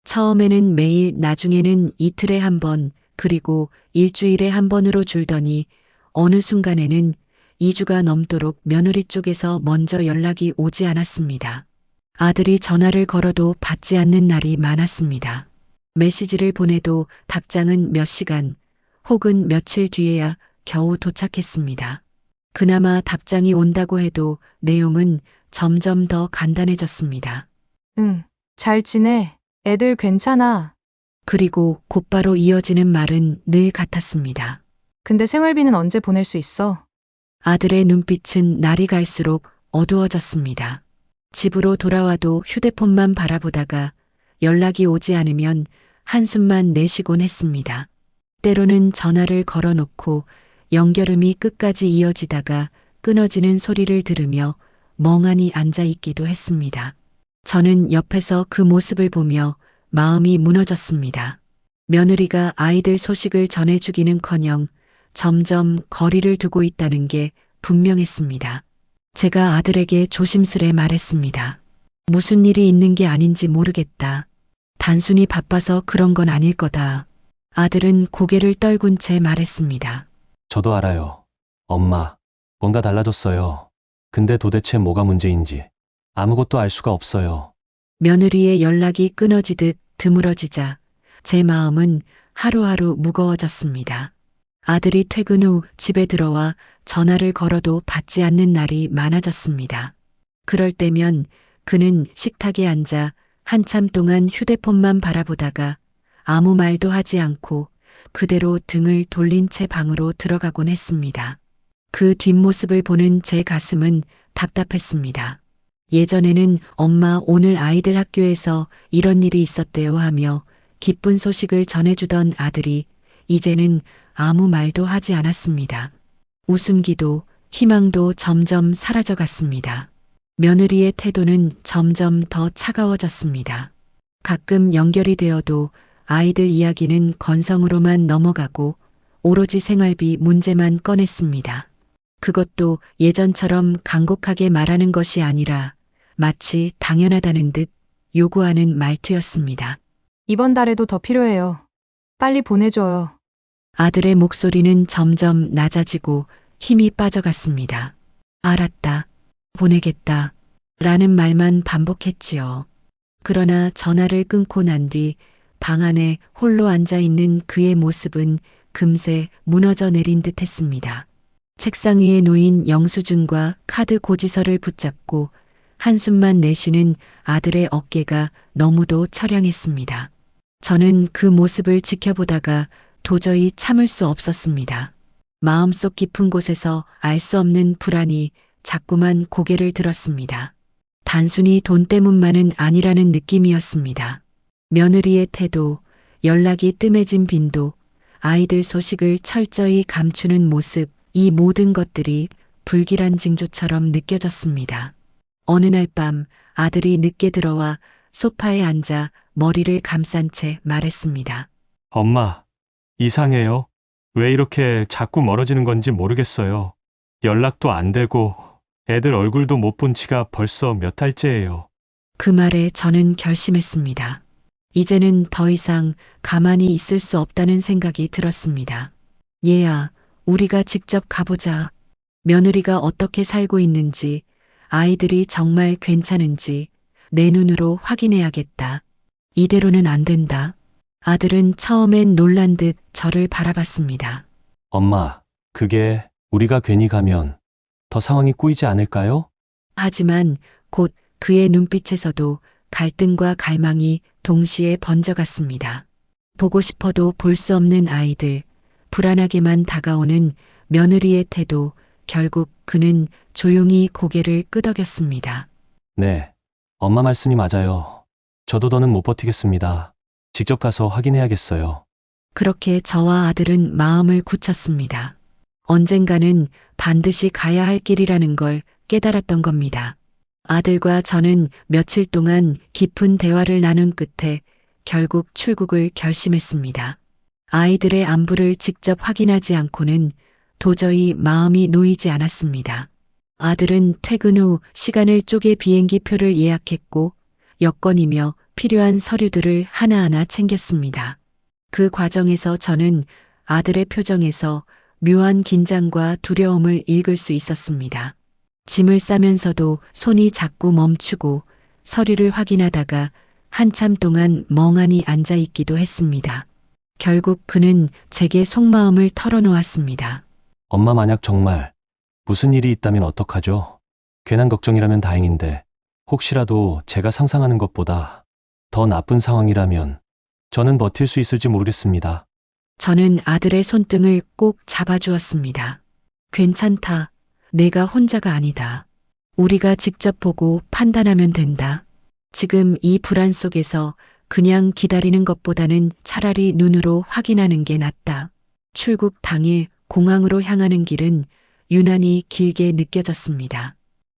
처음에는 매일, 나중에는 이틀에 한 번, 그리고 일주일에 한 번으로 줄더니 어느 순간에는 2주가 넘도록 며느리 쪽에서 먼저 연락이 오지 않았습니다. 아들이 전화를 걸어도 받지 않는 날이 많았습니다. 메시지를 보내도 답장은 몇 시간 혹은 며칠 뒤에야 겨우 도착했습니다. 그나마 답장이 온다고 해도 내용은 점점 더 간단해졌습니다. 응, 잘 지내. 애들 괜찮아. 그리고 곧바로 이어지는 말은 늘 같았습니다. 근데 생활비는 언제 보낼 수 있어? 아들의 눈빛은 날이 갈수록 어두워졌습니다. 집으로 돌아와도 휴대폰만 바라보다가 연락이 오지 않으면 한숨만 내쉬곤 했습니다. 때로는 전화를 걸어놓고 연결음이 끝까지 이어지다가 끊어지는 소리를 들으며 멍하니 앉아 있기도 했습니다. 저는 옆에서 그 모습을 보며 마음이 무너졌습니다. 며느리가 아이들 소식을 전해주기는커녕 점점 거리를 두고 있다는 게 분명했습니다. 제가 아들에게 조심스레 말했습니다. 무슨 일이 있는 게 아닌지 모르겠다. 단순히 바빠서 그런 건 아닐 거다. 아들은 고개를 떨군 채 말했습니다. 저도 알아요. 엄마, 뭔가 달라졌어요. 근데 도대체 뭐가 문제인지 아무것도 알 수가 없어요. 며느리의 연락이 끊어지듯 드물어지자 제 마음은 하루하루 무거워졌습니다. 아들이 퇴근 후 집에 들어와 전화를 걸어도 받지 않는 날이 많아졌습니다. 그럴 때면 그는 식탁에 앉아 한참 동안 휴대폰만 바라보다가 아무 말도 하지 않고 그대로 등을 돌린 채 방으로 들어가곤 했습니다. 그 뒷모습을 보는 제 가슴은 답답했습니다. 예전에는 엄마 오늘 아이들 학교에서 이런 일이 있었대요 하며 기쁜 소식을 전해주던 아들이 이제는 아무 말도 하지 않았습니다. 웃음기도 희망도 점점 사라져갔습니다. 며느리의 태도는 점점 더 차가워졌습니다. 가끔 연결이 되어도 아이들 이야기는 건성으로만 넘어가고 오로지 생활비 문제만 꺼냈습니다. 그것도 예전처럼 간곡하게 말하는 것이 아니라 마치 당연하다는 듯 요구하는 말투였습니다. 이번 달에도 더 필요해요. 빨리 보내줘요. 아들의 목소리는 점점 낮아지고 힘이 빠져갔습니다. 알았다. 보내겠다. 라는 말만 반복했지요. 그러나 전화를 끊고 난 뒤 방 안에 홀로 앉아 있는 그의 모습은 금세 무너져 내린 듯 했습니다. 책상 위에 놓인 영수증과 카드 고지서를 붙잡고 한숨만 내쉬는 아들의 어깨가 너무도 처량했습니다. 저는 그 모습을 지켜보다가 도저히 참을 수 없었습니다. 마음속 깊은 곳에서 알 수 없는 불안이 자꾸만 고개를 들었습니다. 단순히 돈 때문만은 아니라는 느낌이었습니다. 며느리의 태도, 연락이 뜸해진 빈도, 아이들 소식을 철저히 감추는 모습, 이 모든 것들이 불길한 징조처럼 느껴졌습니다. 어느 날 밤 아들이 늦게 들어와 소파에 앉아 머리를 감싼 채 말했습니다. 엄마, 이상해요. 왜 이렇게 자꾸 멀어지는 건지 모르겠어요. 연락도 안 되고 애들 얼굴도 못 본 지가 벌써 몇 달째예요. 그 말에 저는 결심했습니다. 이제는 더 이상 가만히 있을 수 없다는 생각이 들었습니다. 얘야, 우리가 직접 가보자. 며느리가 어떻게 살고 있는지, 아이들이 정말 괜찮은지 내 눈으로 확인해야겠다. 이대로는 안 된다. 아들은 처음엔 놀란 듯 저를 바라봤습니다. 엄마, 그게 우리가 괜히 가면 더 상황이 꼬이지 않을까요? 하지만 곧 그의 눈빛에서도 갈등과 갈망이 동시에 번져갔습니다. 보고 싶어도 볼 수 없는 아이들, 불안하게만 다가오는 며느리의 태도, 결국 그는 조용히 고개를 끄덕였습니다. 네, 엄마 말씀이 맞아요. 저도 더는 못 버티겠습니다. 직접 가서 확인해야겠어요. 그렇게 저와 아들은 마음을 굳혔습니다. 언젠가는 반드시 가야 할 길이라는 걸 깨달았던 겁니다. 아들과 저는 며칠 동안 깊은 대화를 나눈 끝에 결국 출국을 결심했습니다. 아이들의 안부를 직접 확인하지 않고는 도저히 마음이 놓이지 않았습니다. 아들은 퇴근 후 시간을 쪼개 비행기 표를 예약했고 여권이며 필요한 서류들을 하나하나 챙겼습니다. 그 과정에서 저는 아들의 표정에서 묘한 긴장과 두려움을 읽을 수 있었습니다. 짐을 싸면서도 손이 자꾸 멈추고 서류를 확인하다가 한참 동안 멍하니 앉아 있기도 했습니다. 결국 그는 제게 속마음을 털어놓았습니다. 엄마 만약 정말 무슨 일이 있다면 어떡하죠? 괜한 걱정이라면 다행인데 혹시라도 제가 상상하는 것보다 더 나쁜 상황이라면 저는 버틸 수 있을지 모르겠습니다. 저는 아들의 손등을 꼭 잡아주었습니다. 괜찮다. 내가 혼자가 아니다. 우리가 직접 보고 판단하면 된다. 지금 이 불안 속에서 그냥 기다리는 것보다는 차라리 눈으로 확인하는 게 낫다. 출국 당일 공항으로 향하는 길은 유난히 길게 느껴졌습니다.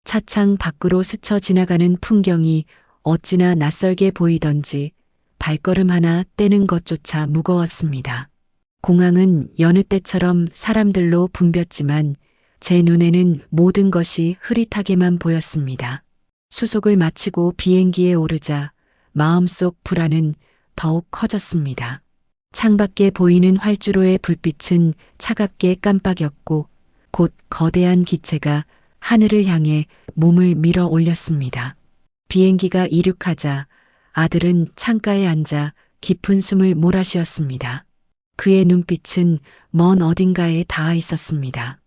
차창 밖으로 스쳐 지나가는 풍경이 어찌나 낯설게 보이던지 발걸음 하나 떼는 것조차 무거웠습니다. 공항은 여느 때처럼 사람들로 붐볐지만 제 눈에는 모든 것이 흐릿하게만 보였습니다. 수속을 마치고 비행기에 오르자 마음속 불안은 더욱 커졌습니다. 창밖에 보이는 활주로의 불빛은 차갑게 깜빡였고 곧 거대한 기체가 하늘을 향해 몸을 밀어 올렸습니다. 비행기가 이륙하자 아들은 창가에 앉아 깊은 숨을 몰아쉬었습니다. 그의 눈빛은 먼 어딘가에 닿아 있었습니다.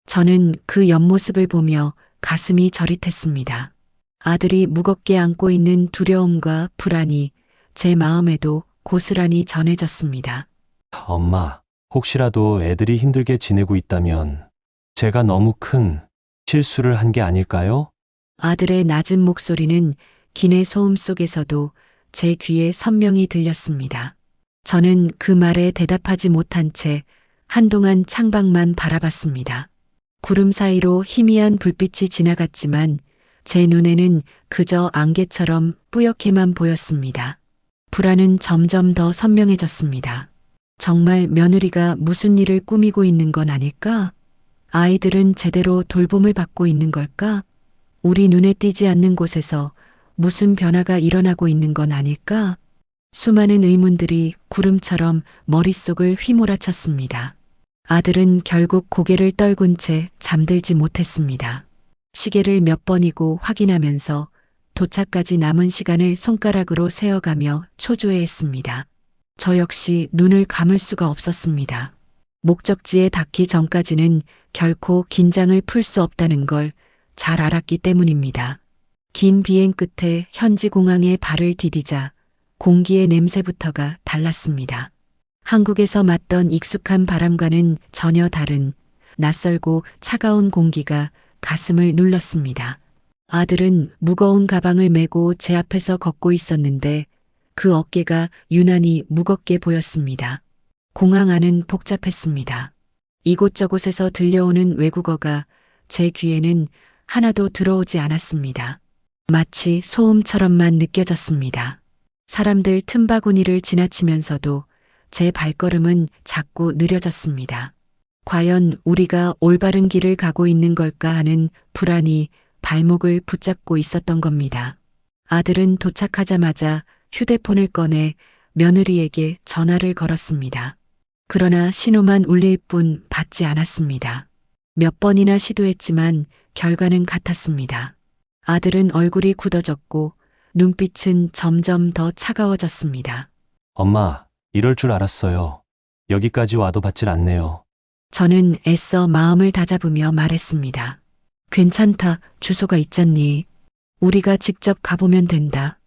저는 그 옆모습을 보며 가슴이 저릿했습니다. 아들이 무겁게 안고 있는 두려움과 불안이 제 마음에도 고스란히 전해졌습니다. 엄마, 혹시라도 애들이 힘들게 지내고 있다면 제가 너무 큰 실수를 한 게 아닐까요? 아들의 낮은 목소리는 기내 소음 속에서도 제 귀에 선명히 들렸습니다. 저는 그 말에 대답하지 못한 채 한동안 창밖만 바라봤습니다. 구름 사이로 희미한 불빛이 지나갔지만 제 눈에는 그저 안개처럼 뿌옇게만 보였습니다. 불안은 점점 더 선명해졌습니다. 정말 며느리가 무슨 일을 꾸미고 있는 건 아닐까? 아이들은 제대로 돌봄을 받고 있는 걸까? 우리 눈에 띄지 않는 곳에서 무슨 변화가 일어나고 있는 건 아닐까? 수많은 의문들이 구름처럼 머릿속을 휘몰아쳤습니다. 아들은 결국 고개를 떨군 채 잠들지 못했습니다. 시계를 몇 번이고 확인하면서 도착까지 남은 시간을 손가락으로 세어가며 초조해했습니다. 저 역시 눈을 감을 수가 없었습니다. 목적지에 닿기 전까지는 결코 긴장을 풀 수 없다는 걸 잘 알았기 때문입니다. 긴 비행 끝에 현지 공항에 발을 디디자 공기의 냄새부터가 달랐습니다. 한국에서 맡던 익숙한 바람과는 전혀 다른 낯설고 차가운 공기가 가슴을 눌렀습니다. 아들은 무거운 가방을 메고 제 앞에서 걷고 있었는데 그 어깨가 유난히 무겁게 보였습니다. 공항 안은 복잡했습니다. 이곳저곳에서 들려오는 외국어가 제 귀에는 하나도 들어오지 않았습니다. 마치 소음처럼만 느껴졌습니다. 사람들 틈바구니를 지나치면서도 제 발걸음은 자꾸 느려졌습니다. 과연 우리가 올바른 길을 가고 있는 걸까 하는 불안이 발목을 붙잡고 있었던 겁니다. 아들은 도착하자마자 휴대폰을 꺼내 며느리에게 전화를 걸었습니다. 그러나 신호만 울릴 뿐 받지 않았습니다. 몇 번이나 시도했지만 결과는 같았습니다. 아들은 얼굴이 굳어졌고 눈빛은 점점 더 차가워졌습니다. 엄마, 이럴 줄 알았어요. 여기까지 와도 받질 않네요. 저는 애써 마음을 다잡으며 말했습니다. 괜찮다, 주소가 있잖니. 우리가 직접 가보면 된다.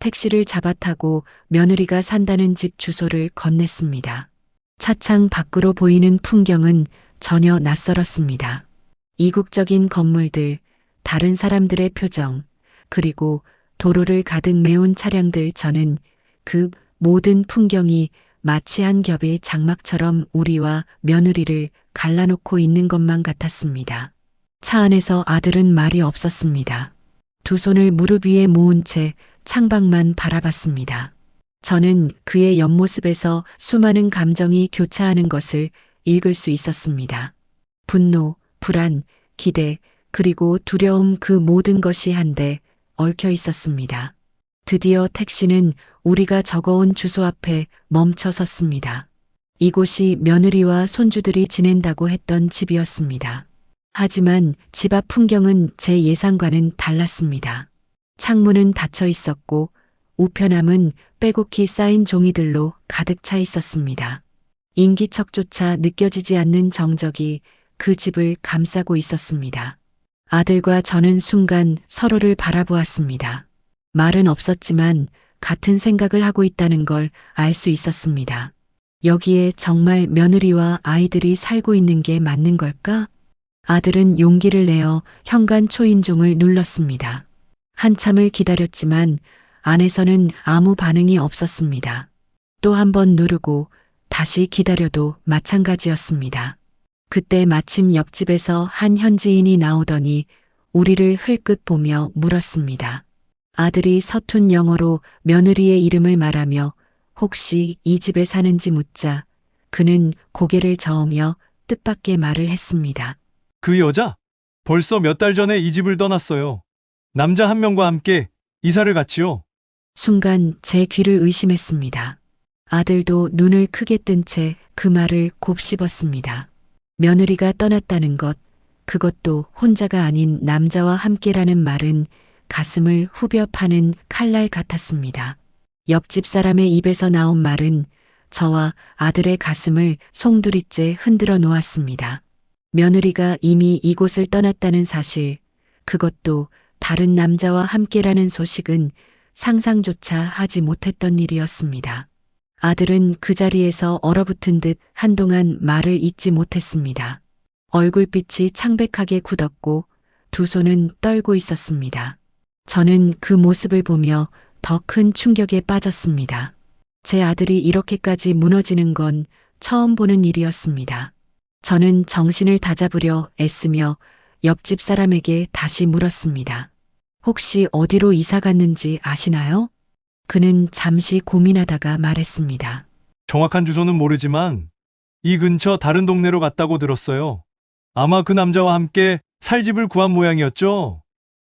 택시를 잡아 타고 며느리가 산다는 집 주소를 건넸습니다. 차창 밖으로 보이는 풍경은 전혀 낯설었습니다. 이국적인 건물들, 다른 사람들의 표정, 그리고 도로를 가득 메운 차량들. 저는 그 모든 풍경이 마치 한 겹의 장막처럼 우리와 며느리를 갈라놓고 있는 것만 같았습니다. 차 안에서 아들은 말이 없었습니다. 두 손을 무릎 위에 모은 채 창밖만 바라봤습니다. 저는 그의 옆모습에서 수많은 감정이 교차하는 것을 읽을 수 있었습니다. 분노, 불안, 기대, 그리고 두려움, 그 모든 것이 한데 얽혀 있었습니다. 드디어 택시는 우리가 적어온 주소 앞에 멈춰 섰습니다. 이곳이 며느리와 손주들이 지낸다고 했던 집이었습니다. 하지만 집 앞 풍경은 제 예상과는 달랐습니다. 창문은 닫혀 있었고 우편함은 빼곡히 쌓인 종이들로 가득 차 있었습니다. 인기척조차 느껴지지 않는 정적이 그 집을 감싸고 있었습니다. 아들과 저는 순간 서로를 바라보았습니다. 말은 없었지만 같은 생각을 하고 있다는 걸 알 수 있었습니다. 여기에 정말 며느리와 아이들이 살고 있는 게 맞는 걸까? 아들은 용기를 내어 현관 초인종을 눌렀습니다. 한참을 기다렸지만 안에서는 아무 반응이 없었습니다. 또 한 번 누르고 다시 기다려도 마찬가지였습니다. 그때 마침 옆집에서 한 현지인이 나오더니 우리를 흘끗 보며 물었습니다. 아들이 서툰 영어로 며느리의 이름을 말하며 혹시 이 집에 사는지 묻자 그는 고개를 저으며 뜻밖의 말을 했습니다. 그 여자? 벌써 몇 달 전에 이 집을 떠났어요. 남자 한 명과 함께 이사를 갔지요. 순간 제 귀를 의심했습니다. 아들도 눈을 크게 뜬 채 그 말을 곱씹었습니다. 며느리가 떠났다는 것, 그것도 혼자가 아닌 남자와 함께라는 말은 가슴을 후벼 파는 칼날 같았습니다. 옆집 사람의 입에서 나온 말은 저와 아들의 가슴을 송두리째 흔들어 놓았습니다. 며느리가 이미 이곳을 떠났다는 사실, 그것도 다른 남자와 함께라는 소식은 상상조차 하지 못했던 일이었습니다. 아들은 그 자리에서 얼어붙은 듯 한동안 말을 잇지 못했습니다. 얼굴빛이 창백하게 굳었고 두 손은 떨고 있었습니다. 저는 그 모습을 보며 더 큰 충격에 빠졌습니다. 제 아들이 이렇게까지 무너지는 건 처음 보는 일이었습니다. 저는 정신을 다잡으려 애쓰며 옆집 사람에게 다시 물었습니다. 혹시 어디로 이사 갔는지 아시나요? 그는 잠시 고민하다가 말했습니다. 정확한 주소는 모르지만 이 근처 다른 동네로 갔다고 들었어요. 아마 그 남자와 함께 살 집을 구한 모양이었죠.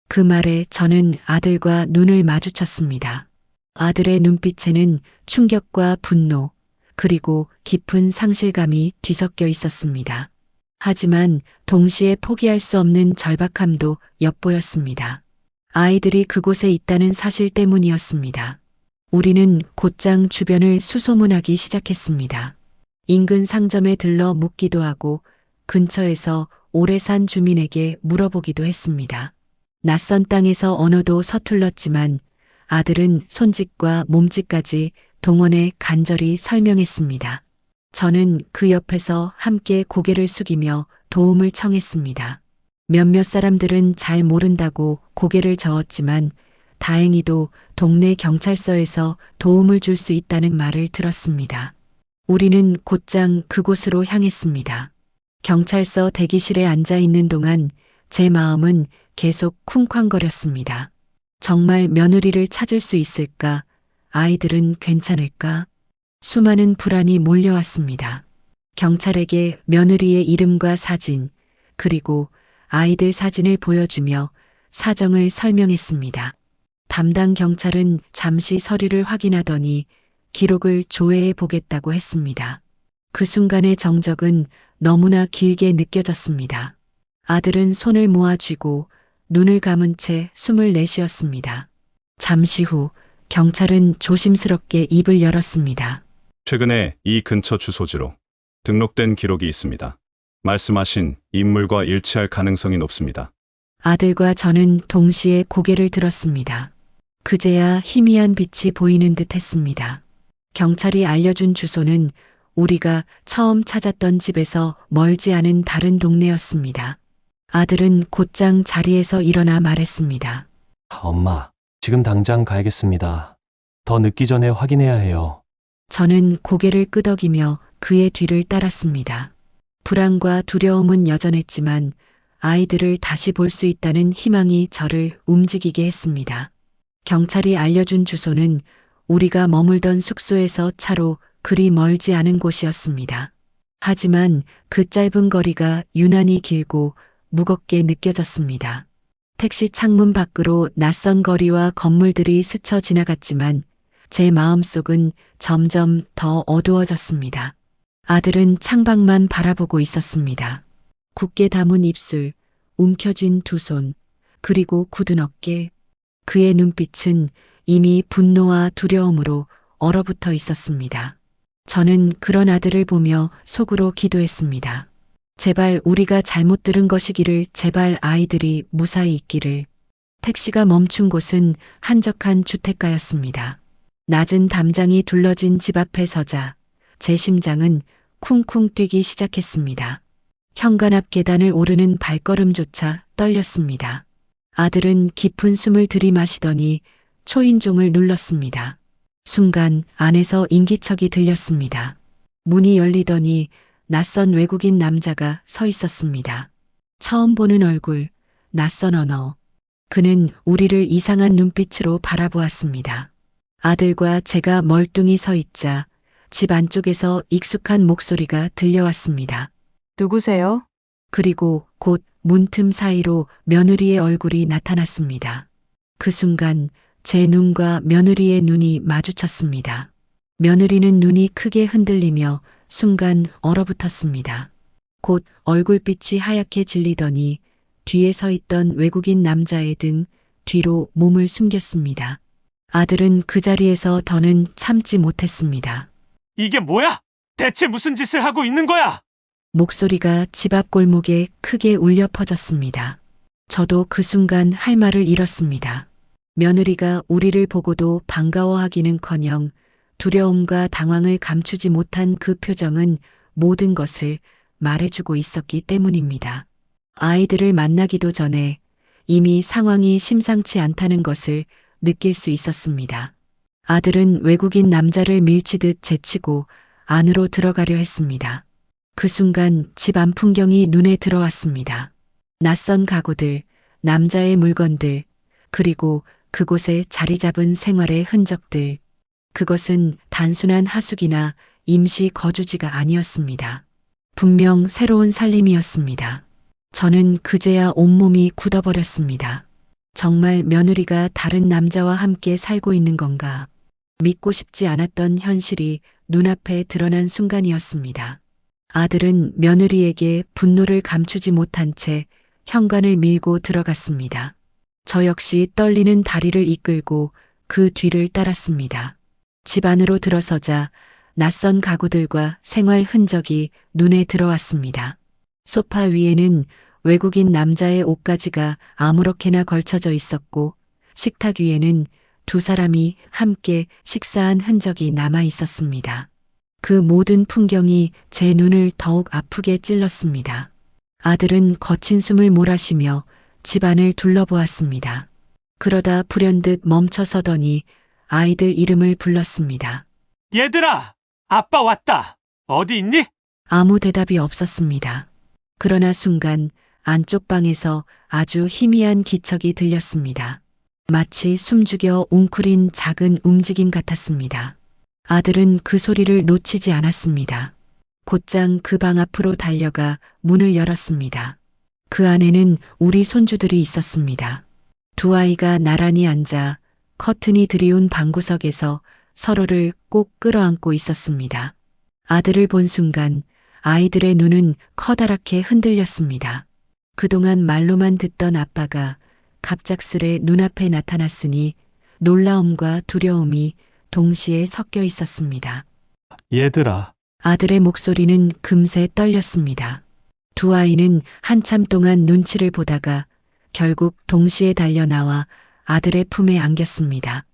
그 말에 저는 아들과 눈을 마주쳤습니다. 아들의 눈빛에는 충격과 분노, 그리고 깊은 상실감이 뒤섞여 있었습니다. 하지만 동시에 포기할 수 없는 절박함도 엿보였습니다. 아이들이 그곳에 있다는 사실 때문이었습니다. 우리는 곧장 주변을 수소문하기 시작했습니다. 인근 상점에 들러 묻기도 하고 근처에서 오래 산 주민에게 물어보기도 했습니다. 낯선 땅에서 언어도 서툴렀지만 아들은 손짓과 몸짓까지 동원해 간절히 설명했습니다. 저는 그 옆에서 함께 고개를 숙이며 도움을 청했습니다. 몇몇 사람들은 잘 모른다고 고개를 저었지만 다행히도 동네 경찰서에서 도움을 줄 수 있다는 말을 들었습니다. 우리는 곧장 그곳으로 향했습니다. 경찰서 대기실에 앉아 있는 동안 제 마음은 계속 쿵쾅거렸습니다. 정말 며느리를 찾을 수 있을까? 아이들은 괜찮을까? 수많은 불안이 몰려왔습니다. 경찰에게 며느리의 이름과 사진, 그리고 아이들 사진을 보여주며 사정을 설명했습니다. 담당 경찰은 잠시 서류를 확인하더니 기록을 조회해 보겠다고 했습니다. 그 순간의 정적은 너무나 길게 느껴졌습니다. 아들은 손을 모아쥐고 눈을 감은 채 숨을 내쉬었습니다. 잠시 후 경찰은 조심스럽게 입을 열었습니다. 최근에 이 근처 주소지로 등록된 기록이 있습니다. 말씀하신 인물과 일치할 가능성이 높습니다. 아들과 저는 동시에 고개를 들었습니다. 그제야 희미한 빛이 보이는 듯 했습니다. 경찰이 알려준 주소는 우리가 처음 찾았던 집에서 멀지 않은 다른 동네였습니다. 아들은 곧장 자리에서 일어나 말했습니다. 엄마, 지금 당장 가야겠습니다. 더 늦기 전에 확인해야 해요. 저는 고개를 끄덕이며 그의 뒤를 따랐습니다. 불안과 두려움은 여전했지만 아이들을 다시 볼 수 있다는 희망이 저를 움직이게 했습니다. 경찰이 알려준 주소는 우리가 머물던 숙소에서 차로 그리 멀지 않은 곳이었습니다. 하지만 그 짧은 거리가 유난히 길고 무겁게 느껴졌습니다. 택시 창문 밖으로 낯선 거리와 건물들이 스쳐 지나갔지만 제 마음속은 점점 더 어두워졌습니다. 아들은 창밖만 바라보고 있었습니다. 굳게 담은 입술, 움켜쥔 두 손, 그리고 굳은 어깨. 그의 눈빛은 이미 분노와 두려움으로 얼어붙어 있었습니다. 저는 그런 아들을 보며 속으로 기도했습니다. 제발 우리가 잘못 들은 것이기를, 제발 아이들이 무사히 있기를. 택시가 멈춘 곳은 한적한 주택가였습니다. 낮은 담장이 둘러진 집 앞에 서자 제 심장은 쿵쿵 뛰기 시작했습니다. 현관 앞 계단을 오르는 발걸음조차 떨렸습니다. 아들은 깊은 숨을 들이마시더니 초인종을 눌렀습니다. 순간 안에서 인기척이 들렸습니다. 문이 열리더니 낯선 외국인 남자가 서 있었습니다. 처음 보는 얼굴, 낯선 언어. 그는 우리를 이상한 눈빛으로 바라보았습니다. 아들과 제가 멀뚱히 서 있자 집 안쪽에서 익숙한 목소리가 들려왔습니다. 누구세요? 그리고 곧 문틈 사이로 며느리의 얼굴이 나타났습니다. 그 순간 제 눈과 며느리의 눈이 마주쳤습니다. 며느리는 눈이 크게 흔들리며 순간 얼어붙었습니다. 곧 얼굴빛이 하얗게 질리더니 뒤에 서 있던 외국인 남자의 등 뒤로 몸을 숨겼습니다. 아들은 그 자리에서 더는 참지 못했습니다. 이게 뭐야? 대체 무슨 짓을 하고 있는 거야? 목소리가 집 앞 골목에 크게 울려 퍼졌습니다. 저도 그 순간 할 말을 잃었습니다. 며느리가 우리를 보고도 반가워하기는커녕 두려움과 당황을 감추지 못한 그 표정은 모든 것을 말해주고 있었기 때문입니다. 아이들을 만나기도 전에 이미 상황이 심상치 않다는 것을 느낄 수 있었습니다. 아들은 외국인 남자를 밀치듯 제치고 안으로 들어가려 했습니다. 그 순간 집 안 풍경이 눈에 들어왔습니다. 낯선 가구들, 남자의 물건들, 그리고 그곳에 자리 잡은 생활의 흔적들. 그것은 단순한 하숙이나 임시 거주지가 아니었습니다. 분명 새로운 살림이었습니다. 저는 그제야 온몸이 굳어버렸습니다. 정말 며느리가 다른 남자와 함께 살고 있는 건가? 믿고 싶지 않았던 현실이 눈앞에 드러난 순간이었습니다. 아들은 며느리에게 분노를 감추지 못한 채 현관을 밀고 들어갔습니다. 저 역시 떨리는 다리를 이끌고 그 뒤를 따랐습니다. 집 안으로 들어서자 낯선 가구들과 생활 흔적이 눈에 들어왔습니다. 소파 위에는 외국인 남자의 옷가지가 아무렇게나 걸쳐져 있었고 식탁 위에는 두 사람이 함께 식사한 흔적이 남아 있었습니다. 그 모든 풍경이 제 눈을 더욱 아프게 찔렀습니다. 아들은 거친 숨을 몰아쉬며 집안을 둘러보았습니다. 그러다 불현듯 멈춰서더니 아이들 이름을 불렀습니다. 얘들아! 아빠 왔다! 어디 있니? 아무 대답이 없었습니다. 그러나 순간 안쪽 방에서 아주 희미한 기척이 들렸습니다. 마치 숨죽여 웅크린 작은 움직임 같았습니다. 아들은 그 소리를 놓치지 않았습니다. 곧장 그 방 앞으로 달려가 문을 열었습니다. 그 안에는 우리 손주들이 있었습니다. 두 아이가 나란히 앉아 커튼이 드리운 방구석에서 서로를 꼭 끌어안고 있었습니다. 아들을 본 순간 아이들의 눈은 커다랗게 흔들렸습니다. 그동안 말로만 듣던 아빠가 갑작스레 눈앞에 나타났으니 놀라움과 두려움이 동시에 섞여 있었습니다. 얘들아, 아들의 목소리는 금세 떨렸습니다. 두 아이는 한참 동안 눈치를 보다가 결국 동시에 달려 나와 아들의 품에 안겼습니다.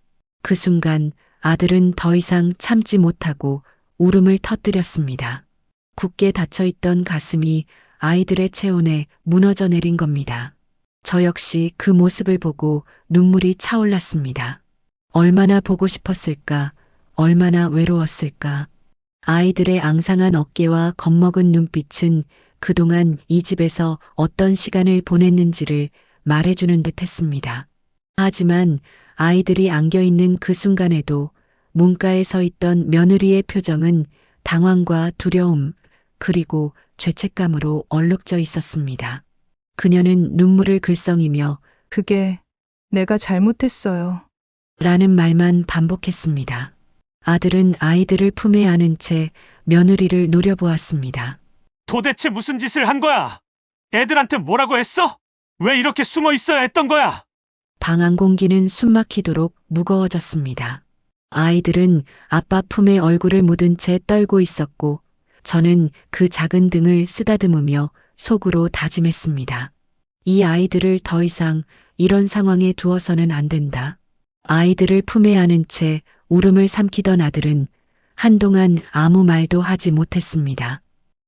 그 순간 아들은 더 이상 참지 못하고 울음을 터뜨렸습니다. 굳게 닫혀있던 가슴이 아이들의 체온에 무너져 내린 겁니다. 저 역시 그 모습을 보고 눈물이 차올랐습니다. 얼마나 보고 싶었을까, 얼마나 외로웠을까. 아이들의 앙상한 어깨와 겁먹은 눈빛은 그동안 이 집에서 어떤 시간을 보냈는지를 말해주는 듯 했습니다. 하지만 아이들이 안겨있는 그 순간에도 문가에 서 있던 며느리의 표정은 당황과 두려움, 그리고 죄책감으로 얼룩져 있었습니다. 그녀는 눈물을 글썽이며 그게 내가 잘못했어요. 라는 말만 반복했습니다. 아들은 아이들을 품에 안은 채 며느리를 노려보았습니다. 도대체 무슨 짓을 한 거야? 애들한테 뭐라고 했어? 왜 이렇게 숨어 있어야 했던 거야? 방 안 공기는 숨막히도록 무거워졌습니다. 아이들은 아빠 품에 얼굴을 묻은 채 떨고 있었고 저는 그 작은 등을 쓰다듬으며 속으로 다짐했습니다. 이 아이들을 더 이상 이런 상황에 두어서는 안 된다. 아이들을 품에 안은 채 울음을 삼키던 아들은 한동안 아무 말도 하지 못했습니다.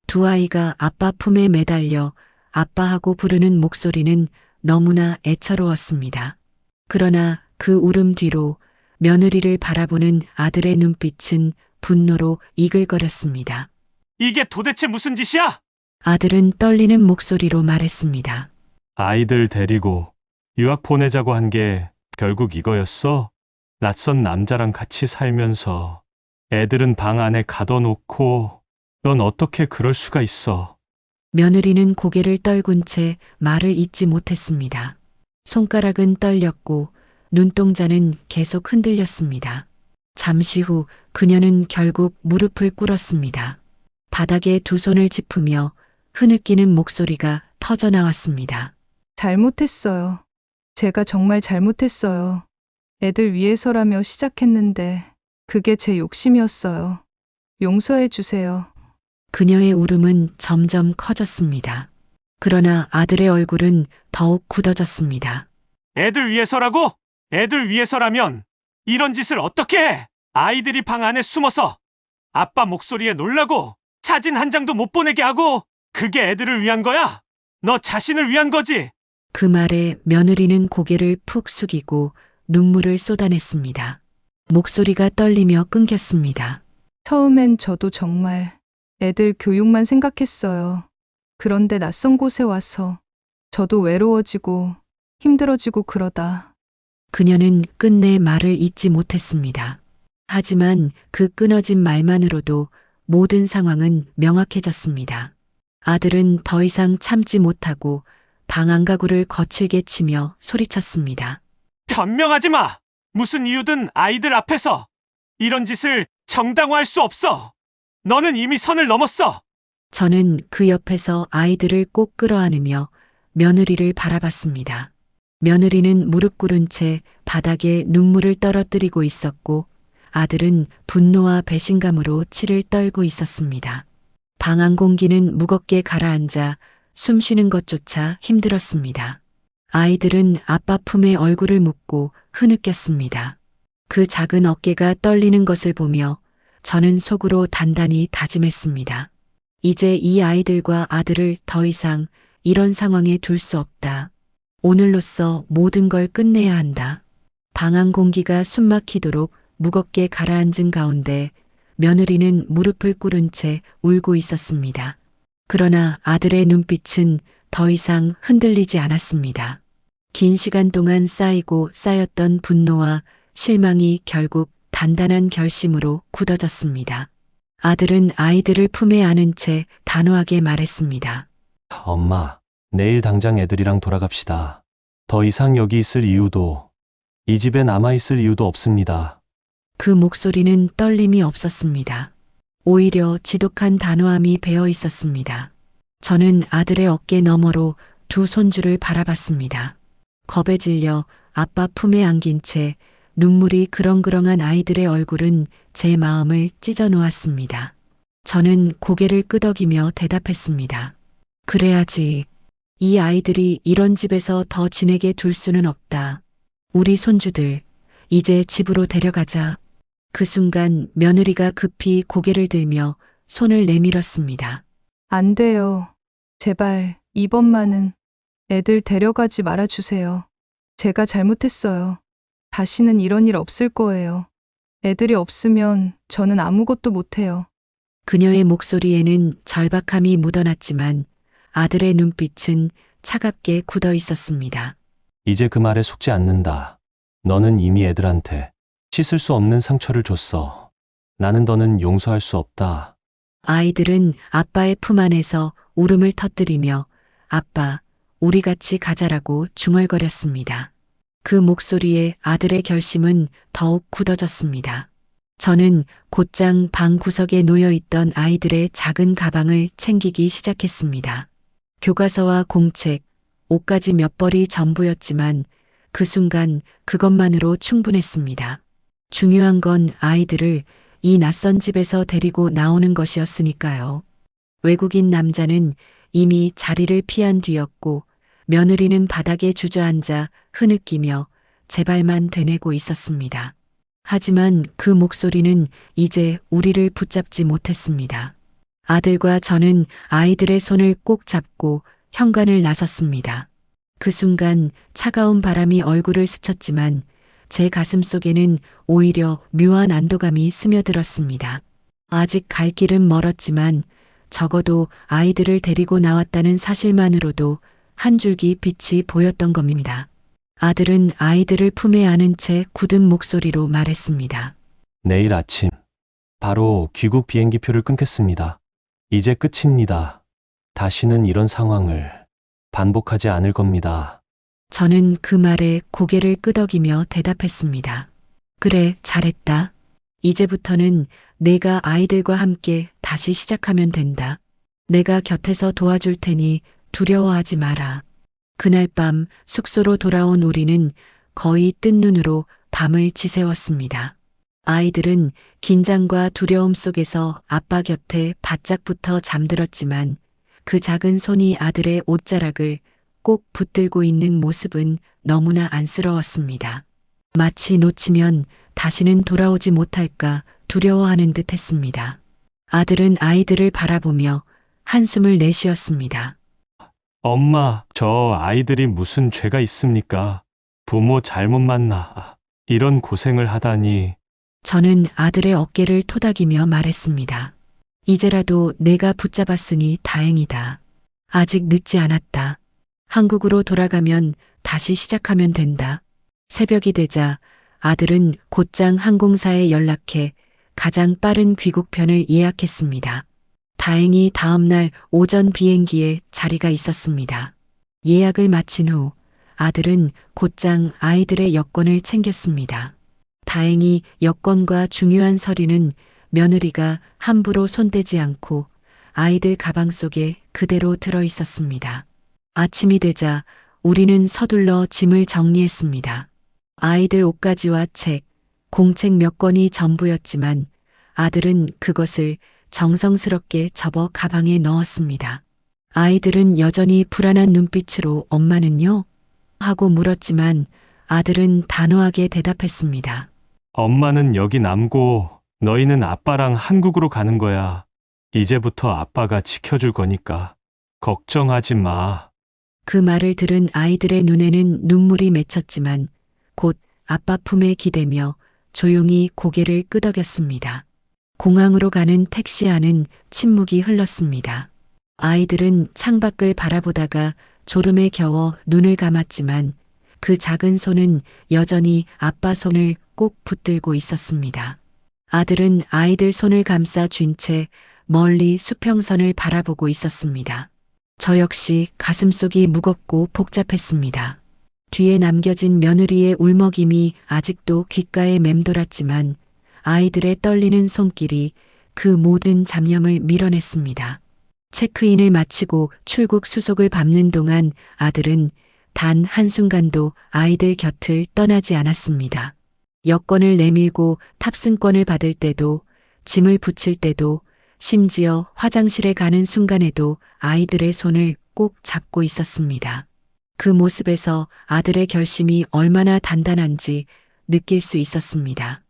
두 아이가 아빠 품에 매달려 아빠하고 부르는 목소리는 너무나 애처로웠습니다. 그러나 그 울음 뒤로 며느리를 바라보는 아들의 눈빛은 분노로 이글거렸습니다. 이게 도대체 무슨 짓이야? 아들은 떨리는 목소리로 말했습니다. 아이들 데리고 유학 보내자고 한 게 결국 이거였어? 낯선 남자랑 같이 살면서 애들은 방 안에 가둬놓고 넌 어떻게 그럴 수가 있어? 며느리는 고개를 떨군 채 말을 잇지 못했습니다. 손가락은 떨렸고 눈동자는 계속 흔들렸습니다. 잠시 후 그녀는 결국 무릎을 꿇었습니다. 바닥에 두 손을 짚으며 흐느끼는 목소리가 터져 나왔습니다. 잘못했어요. 제가 정말 잘못했어요. 애들 위해서라며 시작했는데 그게 제 욕심이었어요. 용서해 주세요. 그녀의 울음은 점점 커졌습니다. 그러나 아들의 얼굴은 더욱 굳어졌습니다. 애들 위해서라고? 애들 위해서라면 이런 짓을 어떻게 해? 아이들이 방 안에 숨어서 아빠 목소리에 놀라고 사진 한 장도 못 보내게 하고 그게 애들을 위한 거야? 너 자신을 위한 거지? 그 말에 며느리는 고개를 푹 숙이고 눈물을 쏟아냈습니다. 목소리가 떨리며 끊겼습니다. 처음엔 저도 정말 애들 교육만 생각했어요. 그런데 낯선 곳에 와서 저도 외로워지고 힘들어지고 그러다 그녀는 끝내 말을 잇지 못했습니다. 하지만 그 끊어진 말만으로도 모든 상황은 명확해졌습니다. 아들은 더 이상 참지 못하고 방 안가구를 거칠게 치며 소리쳤습니다. 변명하지 마! 무슨 이유든 아이들 앞에서 이런 짓을 정당화할 수 없어! 너는 이미 선을 넘었어! 저는 그 옆에서 아이들을 꼭 끌어안으며 며느리를 바라봤습니다. 며느리는 무릎 꿇은 채 바닥에 눈물을 떨어뜨리고 있었고 아들은 분노와 배신감으로 치를 떨고 있었습니다. 방 안 공기는 무겁게 가라앉아 숨 쉬는 것조차 힘들었습니다. 아이들은 아빠 품에 얼굴을 묻고 흐느꼈습니다. 그 작은 어깨가 떨리는 것을 보며 저는 속으로 단단히 다짐했습니다. 이제 이 아이들과 아들을 더 이상 이런 상황에 둘 수 없다. 오늘로써 모든 걸 끝내야 한다. 방 안 공기가 숨막히도록 무겁게 가라앉은 가운데 며느리는 무릎을 꿇은 채 울고 있었습니다. 그러나 아들의 눈빛은 더 이상 흔들리지 않았습니다. 긴 시간 동안 쌓이고 쌓였던 분노와 실망이 결국 단단한 결심으로 굳어졌습니다. 아들은 아이들을 품에 안은 채 단호하게 말했습니다. 엄마, 내일 당장 애들이랑 돌아갑시다. 더 이상 여기 있을 이유도, 이 집에 남아있을 이유도 없습니다. 그 목소리는 떨림이 없었습니다. 오히려 지독한 단호함이 배어 있었습니다. 저는 아들의 어깨 너머로 두 손주를 바라봤습니다. 겁에 질려 아빠 품에 안긴 채 눈물이 그렁그렁한 아이들의 얼굴은 제 마음을 찢어 놓았습니다. 저는 고개를 끄덕이며 대답했습니다. 그래야지. 이 아이들이 이런 집에서 더 지내게 둘 수는 없다. 우리 손주들, 이제 집으로 데려가자. 그 순간 며느리가 급히 고개를 들며 손을 내밀었습니다. 안 돼요. 제발 이번만은 애들 데려가지 말아주세요. 제가 잘못했어요. 다시는 이런 일 없을 거예요. 애들이 없으면 저는 아무것도 못해요. 그녀의 목소리에는 절박함이 묻어났지만 아들의 눈빛은 차갑게 굳어 있었습니다. 이제 그 말에 속지 않는다. 너는 이미 애들한테 씻을 수 없는 상처를 줬어. 나는 더는 용서할 수 없다. 아이들은 아빠의 품 안에서 울음을 터뜨리며 아빠, 우리 같이 가자라고 중얼거렸습니다. 그 목소리에 아들의 결심은 더욱 굳어졌습니다. 저는 곧장 방 구석에 놓여있던 아이들의 작은 가방을 챙기기 시작했습니다. 교과서와 공책, 옷까지 몇 벌이 전부였지만 그 순간 그것만으로 충분했습니다. 중요한 건 아이들을 이 낯선 집에서 데리고 나오는 것이었으니까요. 외국인 남자는 이미 자리를 피한 뒤였고 며느리는 바닥에 주저앉아 흐느끼며 제 발만 되뇌고 있었습니다. 하지만 그 목소리는 이제 우리를 붙잡지 못했습니다. 아들과 저는 아이들의 손을 꼭 잡고 현관을 나섰습니다. 그 순간 차가운 바람이 얼굴을 스쳤지만 제 가슴 속에는 오히려 묘한 안도감이 스며들었습니다. 아직 갈 길은 멀었지만 적어도 아이들을 데리고 나왔다는 사실만으로도 한 줄기 빛이 보였던 겁니다. 아들은 아이들을 품에 안은 채 굳은 목소리로 말했습니다. 내일 아침 바로 귀국 비행기표를 끊겠습니다. 이제 끝입니다. 다시는 이런 상황을 반복하지 않을 겁니다. 저는 그 말에 고개를 끄덕이며 대답했습니다. 그래, 잘했다. 이제부터는 내가 아이들과 함께 다시 시작하면 된다. 내가 곁에서 도와줄 테니 두려워하지 마라. 그날 밤 숙소로 돌아온 우리는 거의 뜬 눈으로 밤을 지새웠습니다. 아이들은 긴장과 두려움 속에서 아빠 곁에 바짝 붙어 잠들었지만 그 작은 손이 아들의 옷자락을 꼭 붙들고 있는 모습은 너무나 안쓰러웠습니다. 마치 놓치면 다시는 돌아오지 못할까 두려워하는 듯 했습니다. 아들은 아이들을 바라보며 한숨을 내쉬었습니다. 엄마, 저 아이들이 무슨 죄가 있습니까? 부모 잘못 만나 이런 고생을 하다니. 저는 아들의 어깨를 토닥이며 말했습니다. 이제라도 내가 붙잡았으니 다행이다. 아직 늦지 않았다. 한국으로 돌아가면 다시 시작하면 된다. 새벽이 되자 아들은 곧장 항공사에 연락해 가장 빠른 귀국편을 예약했습니다. 다행히 다음날 오전 비행기에 자리가 있었습니다. 예약을 마친 후 아들은 곧장 아이들의 여권을 챙겼습니다. 다행히 여권과 중요한 서류는 며느리가 함부로 손대지 않고 아이들 가방 속에 그대로 들어 있었습니다. 아침이 되자 우리는 서둘러 짐을 정리했습니다. 아이들 옷가지와 책, 공책 몇 권이 전부였지만 아들은 그것을 정성스럽게 접어 가방에 넣었습니다. 아이들은 여전히 불안한 눈빛으로 엄마는요? 하고 물었지만 아들은 단호하게 대답했습니다. 엄마는 여기 남고 너희는 아빠랑 한국으로 가는 거야. 이제부터 아빠가 지켜줄 거니까 걱정하지 마. 그 말을 들은 아이들의 눈에는 눈물이 맺혔지만 곧 아빠 품에 기대며 조용히 고개를 끄덕였습니다. 공항으로 가는 택시 안은 침묵이 흘렀습니다. 아이들은 창밖을 바라보다가 졸음에 겨워 눈을 감았지만 그 작은 손은 여전히 아빠 손을 꼭 붙들고 있었습니다. 아들은 아이들 손을 감싸 쥔 채 멀리 수평선을 바라보고 있었습니다. 저 역시 가슴속이 무겁고 복잡했습니다. 뒤에 남겨진 며느리의 울먹임이 아직도 귓가에 맴돌았지만 아이들의 떨리는 손길이 그 모든 잡념을 밀어냈습니다. 체크인을 마치고 출국 수속을 밟는 동안 아들은 단 한순간도 아이들 곁을 떠나지 않았습니다. 여권을 내밀고 탑승권을 받을 때도, 짐을 붙일 때도, 심지어 화장실에 가는 순간에도 아이들의 손을 꼭 잡고 있었습니다. 그 모습에서 아들의 결심이 얼마나 단단한지 느낄 수 있었습니다.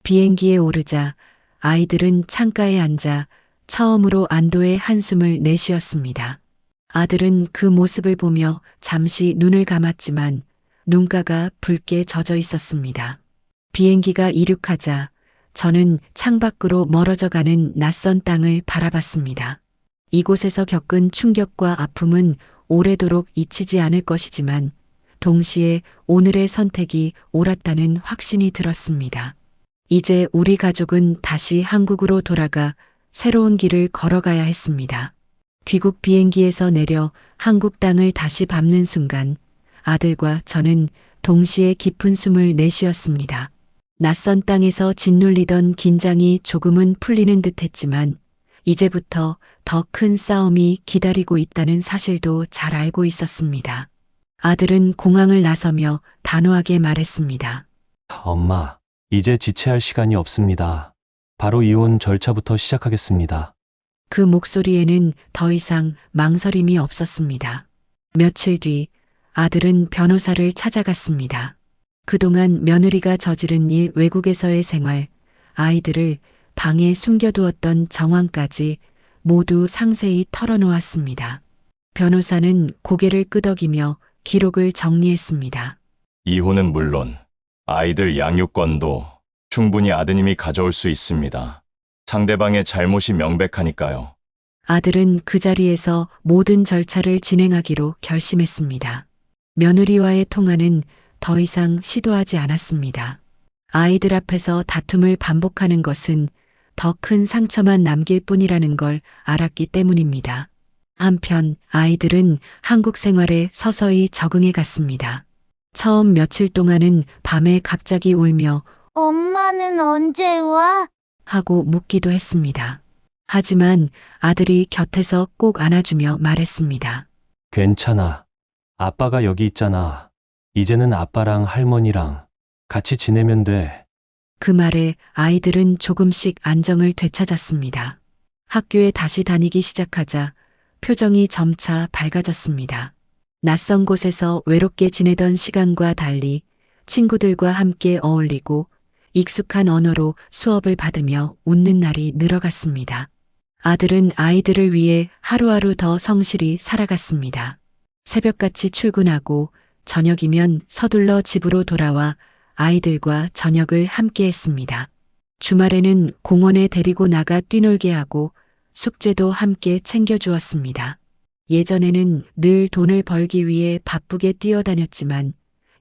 비행기에 오르자 아이들은 창가에 앉아 처음으로 안도의 한숨을 내쉬었습니다. 아들은 그 모습을 보며 잠시 눈을 감았지만 눈가가 붉게 젖어 있었습니다. 비행기가 이륙하자 저는 창밖으로 멀어져가는 낯선 땅을 바라봤습니다. 이곳에서 겪은 충격과 아픔은 오래도록 잊히지 않을 것이지만 동시에 오늘의 선택이 옳았다는 확신이 들었습니다. 이제 우리 가족은 다시 한국으로 돌아가 새로운 길을 걸어가야 했습니다. 귀국 비행기에서 내려 한국 땅을 다시 밟는 순간 아들과 저는 동시에 깊은 숨을 내쉬었습니다. 낯선 땅에서 짓눌리던 긴장이 조금은 풀리는 듯 했지만 이제부터 더 큰 싸움이 기다리고 있다는 사실도 잘 알고 있었습니다. 아들은 공항을 나서며 단호하게 말했습니다. 엄마, 이제 지체할 시간이 없습니다. 바로 이혼 절차부터 시작하겠습니다. 그 목소리에는 더 이상 망설임이 없었습니다. 며칠 뒤 아들은 변호사를 찾아갔습니다. 그동안 며느리가 저지른 일, 외국에서의 생활, 아이들을 방에 숨겨두었던 정황까지 모두 상세히 털어놓았습니다. 변호사는 고개를 끄덕이며 기록을 정리했습니다. 이혼은 물론 아이들 양육권도 충분히 아드님이 가져올 수 있습니다. 상대방의 잘못이 명백하니까요. 아들은 그 자리에서 모든 절차를 진행하기로 결심했습니다. 며느리와의 통화는 더 이상 시도하지 않았습니다. 아이들 앞에서 다툼을 반복하는 것은 더 큰 상처만 남길 뿐이라는 걸 알았기 때문입니다. 한편 아이들은 한국 생활에 서서히 적응해 갔습니다. 처음 며칠 동안은 밤에 갑자기 울며 엄마는 언제 와? 하고 묻기도 했습니다. 하지만 아들이 곁에서 꼭 안아주며 말했습니다. 괜찮아. 아빠가 여기 있잖아. 이제는 아빠랑 할머니랑 같이 지내면 돼. 그 말에 아이들은 조금씩 안정을 되찾았습니다. 학교에 다시 다니기 시작하자 표정이 점차 밝아졌습니다. 낯선 곳에서 외롭게 지내던 시간과 달리 친구들과 함께 어울리고 익숙한 언어로 수업을 받으며 웃는 날이 늘어갔습니다. 아들은 아이들을 위해 하루하루 더 성실히 살아갔습니다. 새벽같이 출근하고 저녁이면 서둘러 집으로 돌아와 아이들과 저녁을 함께 했습니다. 주말에는 공원에 데리고 나가 뛰놀게 하고 숙제도 함께 챙겨주었습니다. 예전에는 늘 돈을 벌기 위해 바쁘게 뛰어다녔지만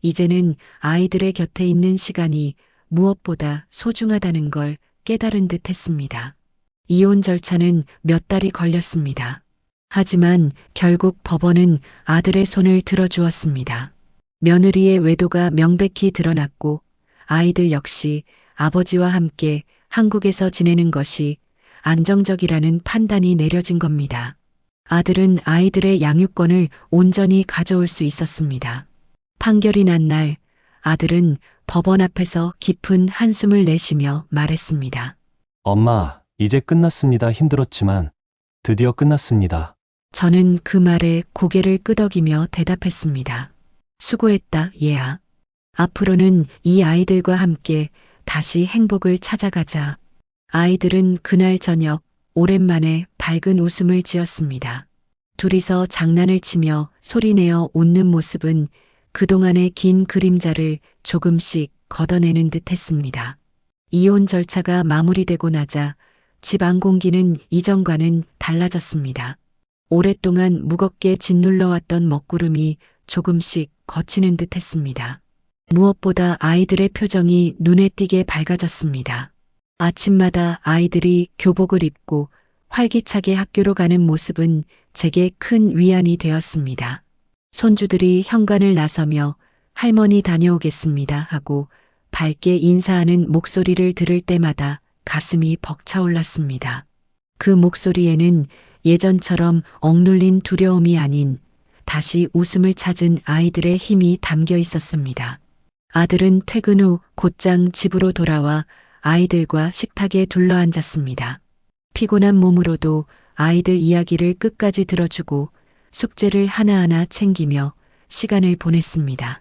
이제는 아이들의 곁에 있는 시간이 무엇보다 소중하다는 걸 깨달은 듯 했습니다. 이혼 절차는 몇 달이 걸렸습니다. 하지만 결국 법원은 아들의 손을 들어주었습니다. 며느리의 외도가 명백히 드러났고 아이들 역시 아버지와 함께 한국에서 지내는 것이 안정적이라는 판단이 내려진 겁니다. 아들은 아이들의 양육권을 온전히 가져올 수 있었습니다. 판결이 난 날 아들은 법원 앞에서 깊은 한숨을 내쉬며 말했습니다. 엄마, 이제 끝났습니다. 힘들었지만 드디어 끝났습니다. 저는 그 말에 고개를 끄덕이며 대답했습니다. 수고했다, 얘야. 앞으로는 이 아이들과 함께 다시 행복을 찾아가자. 아이들은 그날 저녁 오랜만에 밝은 웃음을 지었습니다. 둘이서 장난을 치며 소리내어 웃는 모습은 그동안의 긴 그림자를 조금씩 걷어내는 듯 했습니다. 이혼 절차가 마무리되고 나자 집 안 공기는 이전과는 달라졌습니다. 오랫동안 무겁게 짓눌러왔던 먹구름이 조금씩 거치는 듯 했습니다. 무엇보다 아이들의 표정이 눈에 띄게 밝아졌습니다. 아침마다 아이들이 교복을 입고 활기차게 학교로 가는 모습은 제게 큰 위안이 되었습니다. 손주들이 현관을 나서며 할머니 다녀오겠습니다 하고 밝게 인사하는 목소리를 들을 때마다 가슴이 벅차올랐습니다. 그 목소리에는 예전처럼 억눌린 두려움이 아닌 다시 웃음을 찾은 아이들의 힘이 담겨 있었습니다. 아들은 퇴근 후 곧장 집으로 돌아와 아이들과 식탁에 둘러앉았습니다. 피곤한 몸으로도 아이들 이야기를 끝까지 들어주고 숙제를 하나하나 챙기며 시간을 보냈습니다.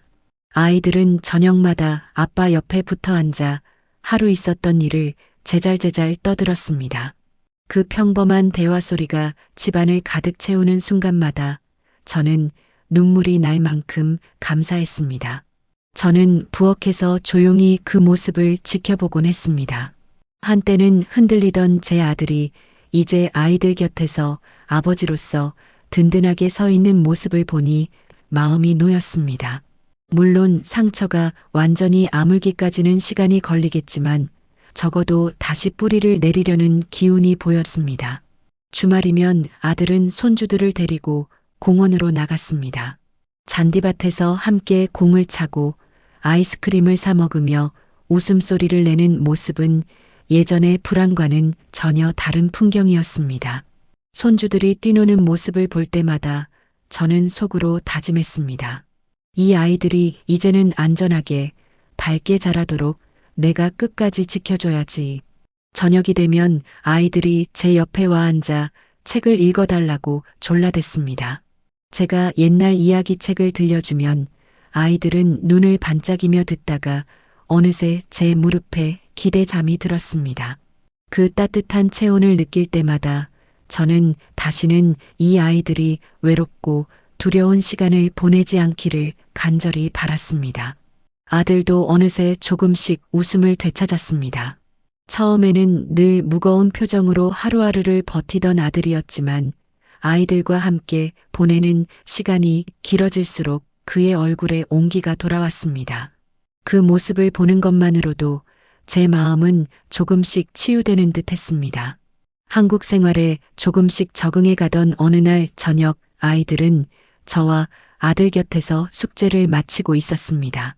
아이들은 저녁마다 아빠 옆에 붙어 앉아 하루 있었던 일을 제잘제잘 떠들었습니다. 그 평범한 대화 소리가 집안을 가득 채우는 순간마다 저는 눈물이 날 만큼 감사했습니다. 저는 부엌에서 조용히 그 모습을 지켜보곤 했습니다. 한때는 흔들리던 제 아들이 이제 아이들 곁에서 아버지로서 든든하게 서 있는 모습을 보니 마음이 놓였습니다. 물론 상처가 완전히 아물기까지는 시간이 걸리겠지만 적어도 다시 뿌리를 내리려는 기운이 보였습니다. 주말이면 아들은 손주들을 데리고 공원으로 나갔습니다. 잔디밭에서 함께 공을 차고 아이스크림을 사 먹으며 웃음소리를 내는 모습은 예전의 불안과는 전혀 다른 풍경이었습니다. 손주들이 뛰노는 모습을 볼 때마다 저는 속으로 다짐했습니다. 이 아이들이 이제는 안전하게 밝게 자라도록 내가 끝까지 지켜줘야지. 저녁이 되면 아이들이 제 옆에 와 앉아 책을 읽어달라고 졸라댔습니다. 제가 옛날 이야기책을 들려주면 아이들은 눈을 반짝이며 듣다가 어느새 제 무릎에 기대 잠이 들었습니다. 그 따뜻한 체온을 느낄 때마다 저는 다시는 이 아이들이 외롭고 두려운 시간을 보내지 않기를 간절히 바랐습니다. 아들도 어느새 조금씩 웃음을 되찾았습니다. 처음에는 늘 무거운 표정으로 하루하루를 버티던 아들이었지만 아이들과 함께 보내는 시간이 길어질수록 그의 얼굴에 온기가 돌아왔습니다. 그 모습을 보는 것만으로도 제 마음은 조금씩 치유되는 듯 했습니다. 한국 생활에 조금씩 적응해 가던 어느 날 저녁 아이들은 저와 아들 곁에서 숙제를 마치고 있었습니다.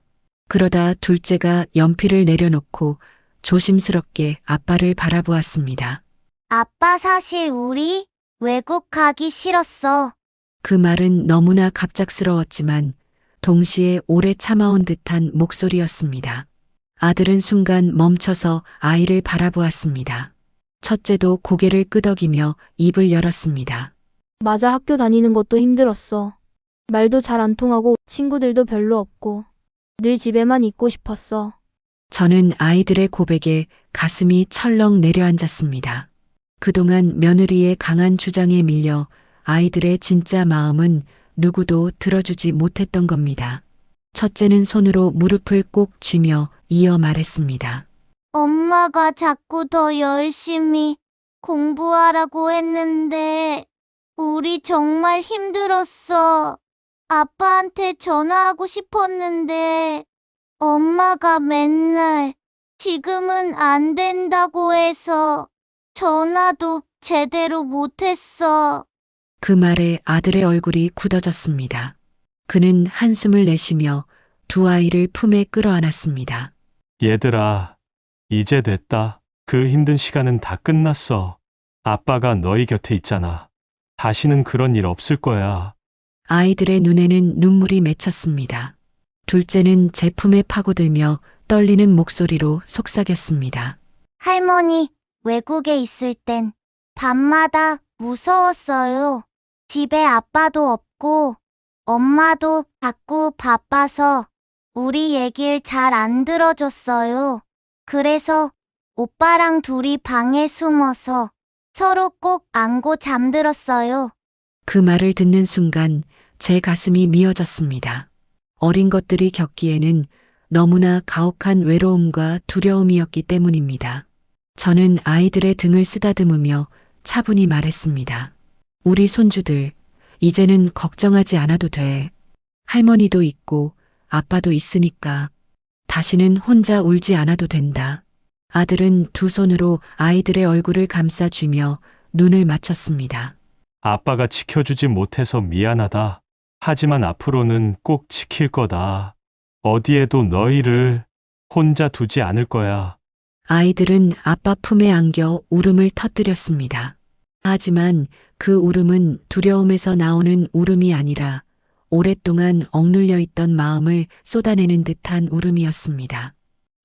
그러다 둘째가 연필을 내려놓고 조심스럽게 아빠를 바라보았습니다. 아빠 사실 우리 외국 가기 싫었어. 그 말은 너무나 갑작스러웠지만 동시에 오래 참아온 듯한 목소리였습니다. 아들은 순간 멈춰서 아이를 바라보았습니다. 첫째도 고개를 끄덕이며 입을 열었습니다. 맞아, 학교 다니는 것도 힘들었어. 말도 잘 안 통하고 친구들도 별로 없고 늘 집에만 있고 싶었어. 저는 아이들의 고백에 가슴이 철렁 내려앉았습니다. 그동안 며느리의 강한 주장에 밀려 아이들의 진짜 마음은 누구도 들어주지 못했던 겁니다. 첫째는 손으로 무릎을 꼭 쥐며 이어 말했습니다. 엄마가 자꾸 더 열심히 공부하라고 했는데 우리 정말 힘들었어. 아빠한테 전화하고 싶었는데 엄마가 맨날 지금은 안 된다고 해서 전화도 제대로 못했어. 그 말에 아들의 얼굴이 굳어졌습니다. 그는 한숨을 내쉬며 두 아이를 품에 끌어안았습니다. 얘들아, 이제 됐다. 그 힘든 시간은 다 끝났어. 아빠가 너희 곁에 있잖아. 다시는 그런 일 없을 거야. 아이들의 눈에는 눈물이 맺혔습니다. 둘째는 제 품에 파고들며 떨리는 목소리로 속삭였습니다. 할머니, 외국에 있을 땐 밤마다 무서웠어요. 집에 아빠도 없고 엄마도 자꾸 바빠서 우리 얘길 잘 안 들어줬어요. 그래서 오빠랑 둘이 방에 숨어서 서로 꼭 안고 잠들었어요. 그 말을 듣는 순간 제 가슴이 미어졌습니다. 어린 것들이 겪기에는 너무나 가혹한 외로움과 두려움이었기 때문입니다. 저는 아이들의 등을 쓰다듬으며 차분히 말했습니다. 우리 손주들, 이제는 걱정하지 않아도 돼. 할머니도 있고 아빠도 있으니까 다시는 혼자 울지 않아도 된다. 아들은 두 손으로 아이들의 얼굴을 감싸쥐며 눈을 맞췄습니다. 아빠가 지켜주지 못해서 미안하다. 하지만 앞으로는 꼭 지킬 거다. 어디에도 너희를 혼자 두지 않을 거야. 아이들은 아빠 품에 안겨 울음을 터뜨렸습니다. 하지만 그 울음은 두려움에서 나오는 울음이 아니라 오랫동안 억눌려 있던 마음을 쏟아내는 듯한 울음이었습니다.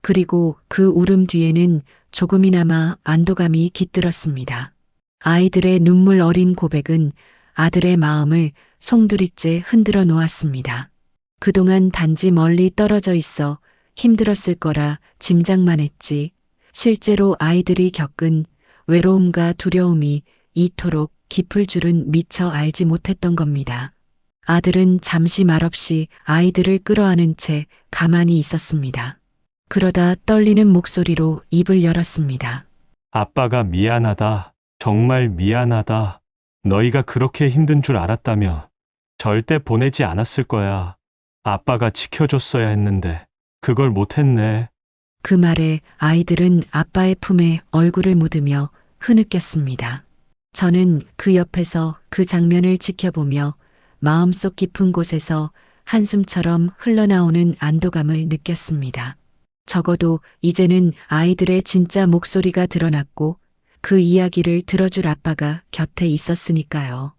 그리고 그 울음 뒤에는 조금이나마 안도감이 깃들었습니다. 아이들의 눈물 어린 고백은 아들의 마음을 송두리째 흔들어 놓았습니다. 그동안 단지 멀리 떨어져 있어 힘들었을 거라 짐작만 했지, 실제로 아이들이 겪은 외로움과 두려움이 이토록 깊을 줄은 미처 알지 못했던 겁니다. 아들은 잠시 말없이 아이들을 끌어안은 채 가만히 있었습니다. 그러다 떨리는 목소리로 입을 열었습니다. 아빠가 미안하다. 정말 미안하다. 너희가 그렇게 힘든 줄 알았다면 절대 보내지 않았을 거야. 아빠가 지켜줬어야 했는데 그걸 못했네. 그 말에 아이들은 아빠의 품에 얼굴을 묻으며 흐느꼈습니다. 저는 그 옆에서 그 장면을 지켜보며 마음속 깊은 곳에서 한숨처럼 흘러나오는 안도감을 느꼈습니다. 적어도 이제는 아이들의 진짜 목소리가 드러났고 그 이야기를 들어줄 아빠가 곁에 있었으니까요.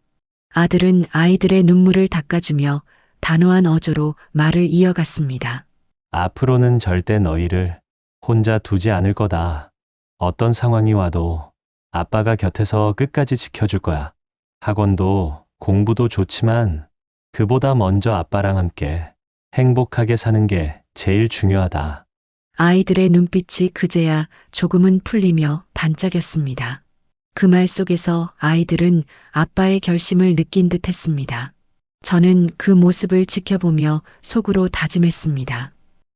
아들은 아이들의 눈물을 닦아주며 단호한 어조로 말을 이어갔습니다. 앞으로는 절대 너희를 혼자 두지 않을 거다. 어떤 상황이 와도 아빠가 곁에서 끝까지 지켜줄 거야. 학원도 공부도 좋지만 그보다 먼저 아빠랑 함께 행복하게 사는 게 제일 중요하다. 아이들의 눈빛이 그제야 조금은 풀리며 반짝였습니다. 그 말 속에서 아이들은 아빠의 결심을 느낀 듯 했습니다. 저는 그 모습을 지켜보며 속으로 다짐했습니다.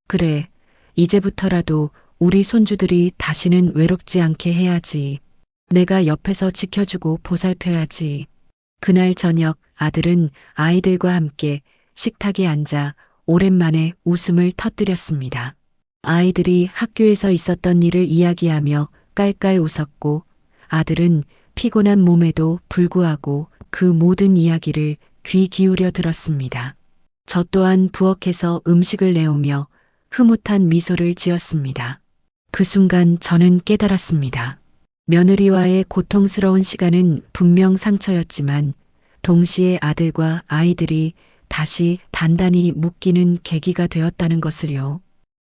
그래, 이제부터라도 우리 손주들이 다시는 외롭지 않게 해야지. 내가 옆에서 지켜주고 보살펴야지. 그날 저녁 아들은 아이들과 함께 식탁에 앉아 오랜만에 웃음을 터뜨렸습니다. 아이들이 학교에서 있었던 일을 이야기하며 깔깔 웃었고 아들은 피곤한 몸에도 불구하고 그 모든 이야기를 귀 기울여 들었습니다. 저 또한 부엌에서 음식을 내오며 흐뭇한 미소를 지었습니다. 그 순간 저는 깨달았습니다. 며느리와의 고통스러운 시간은 분명 상처였지만 동시에 아들과 아이들이 다시 단단히 묶이는 계기가 되었다는 것을요.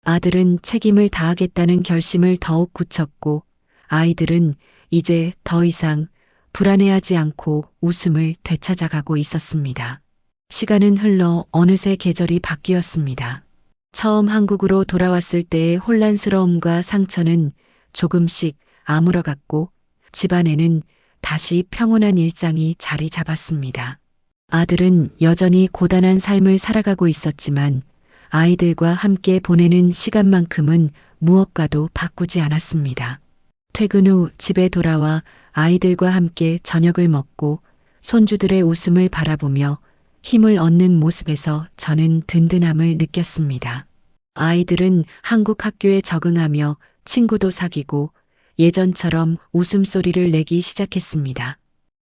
아들은 책임을 다하겠다는 결심을 더욱 굳혔고 아이들은 이제 더 이상 불안해하지 않고 웃음을 되찾아가고 있었습니다. 시간은 흘러 어느새 계절이 바뀌었습니다. 처음 한국으로 돌아왔을 때의 혼란스러움과 상처는 조금씩 아물어갔고 집안에는 다시 평온한 일상이 자리 잡았습니다. 아들은 여전히 고단한 삶을 살아가고 있었지만 아이들과 함께 보내는 시간만큼은 무엇과도 바꾸지 않았습니다. 퇴근 후 집에 돌아와 아이들과 함께 저녁을 먹고 손주들의 웃음을 바라보며 힘을 얻는 모습에서 저는 든든함을 느꼈습니다. 아이들은 한국 학교에 적응하며 친구도 사귀고 예전처럼 웃음소리를 내기 시작했습니다.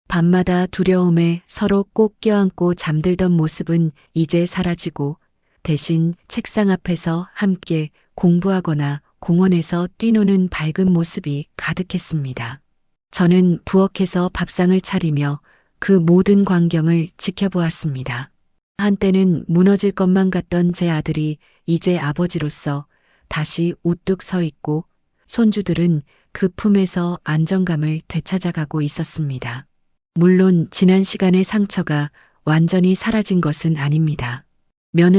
밤마다 두려움에 서로 꼭 껴안고 잠들던 모습은 이제 사라지고 대신 책상 앞에서 함께 공부하거나 공원에서 뛰노는 밝은 모습이 가득했습니다. 저는 부엌에서 밥상을 차리며 그 모든 광경을 지켜보았습니다. 한때는 무너질 것만 같던 제 아들이 이제 아버지로서 다시 우뚝 서 있고 손주들은 그 품에서 안정감을 되찾아가고 있었습니다. 물론 지난 시간의 상처가 완전히 사라진 것은 아닙니다. 며느리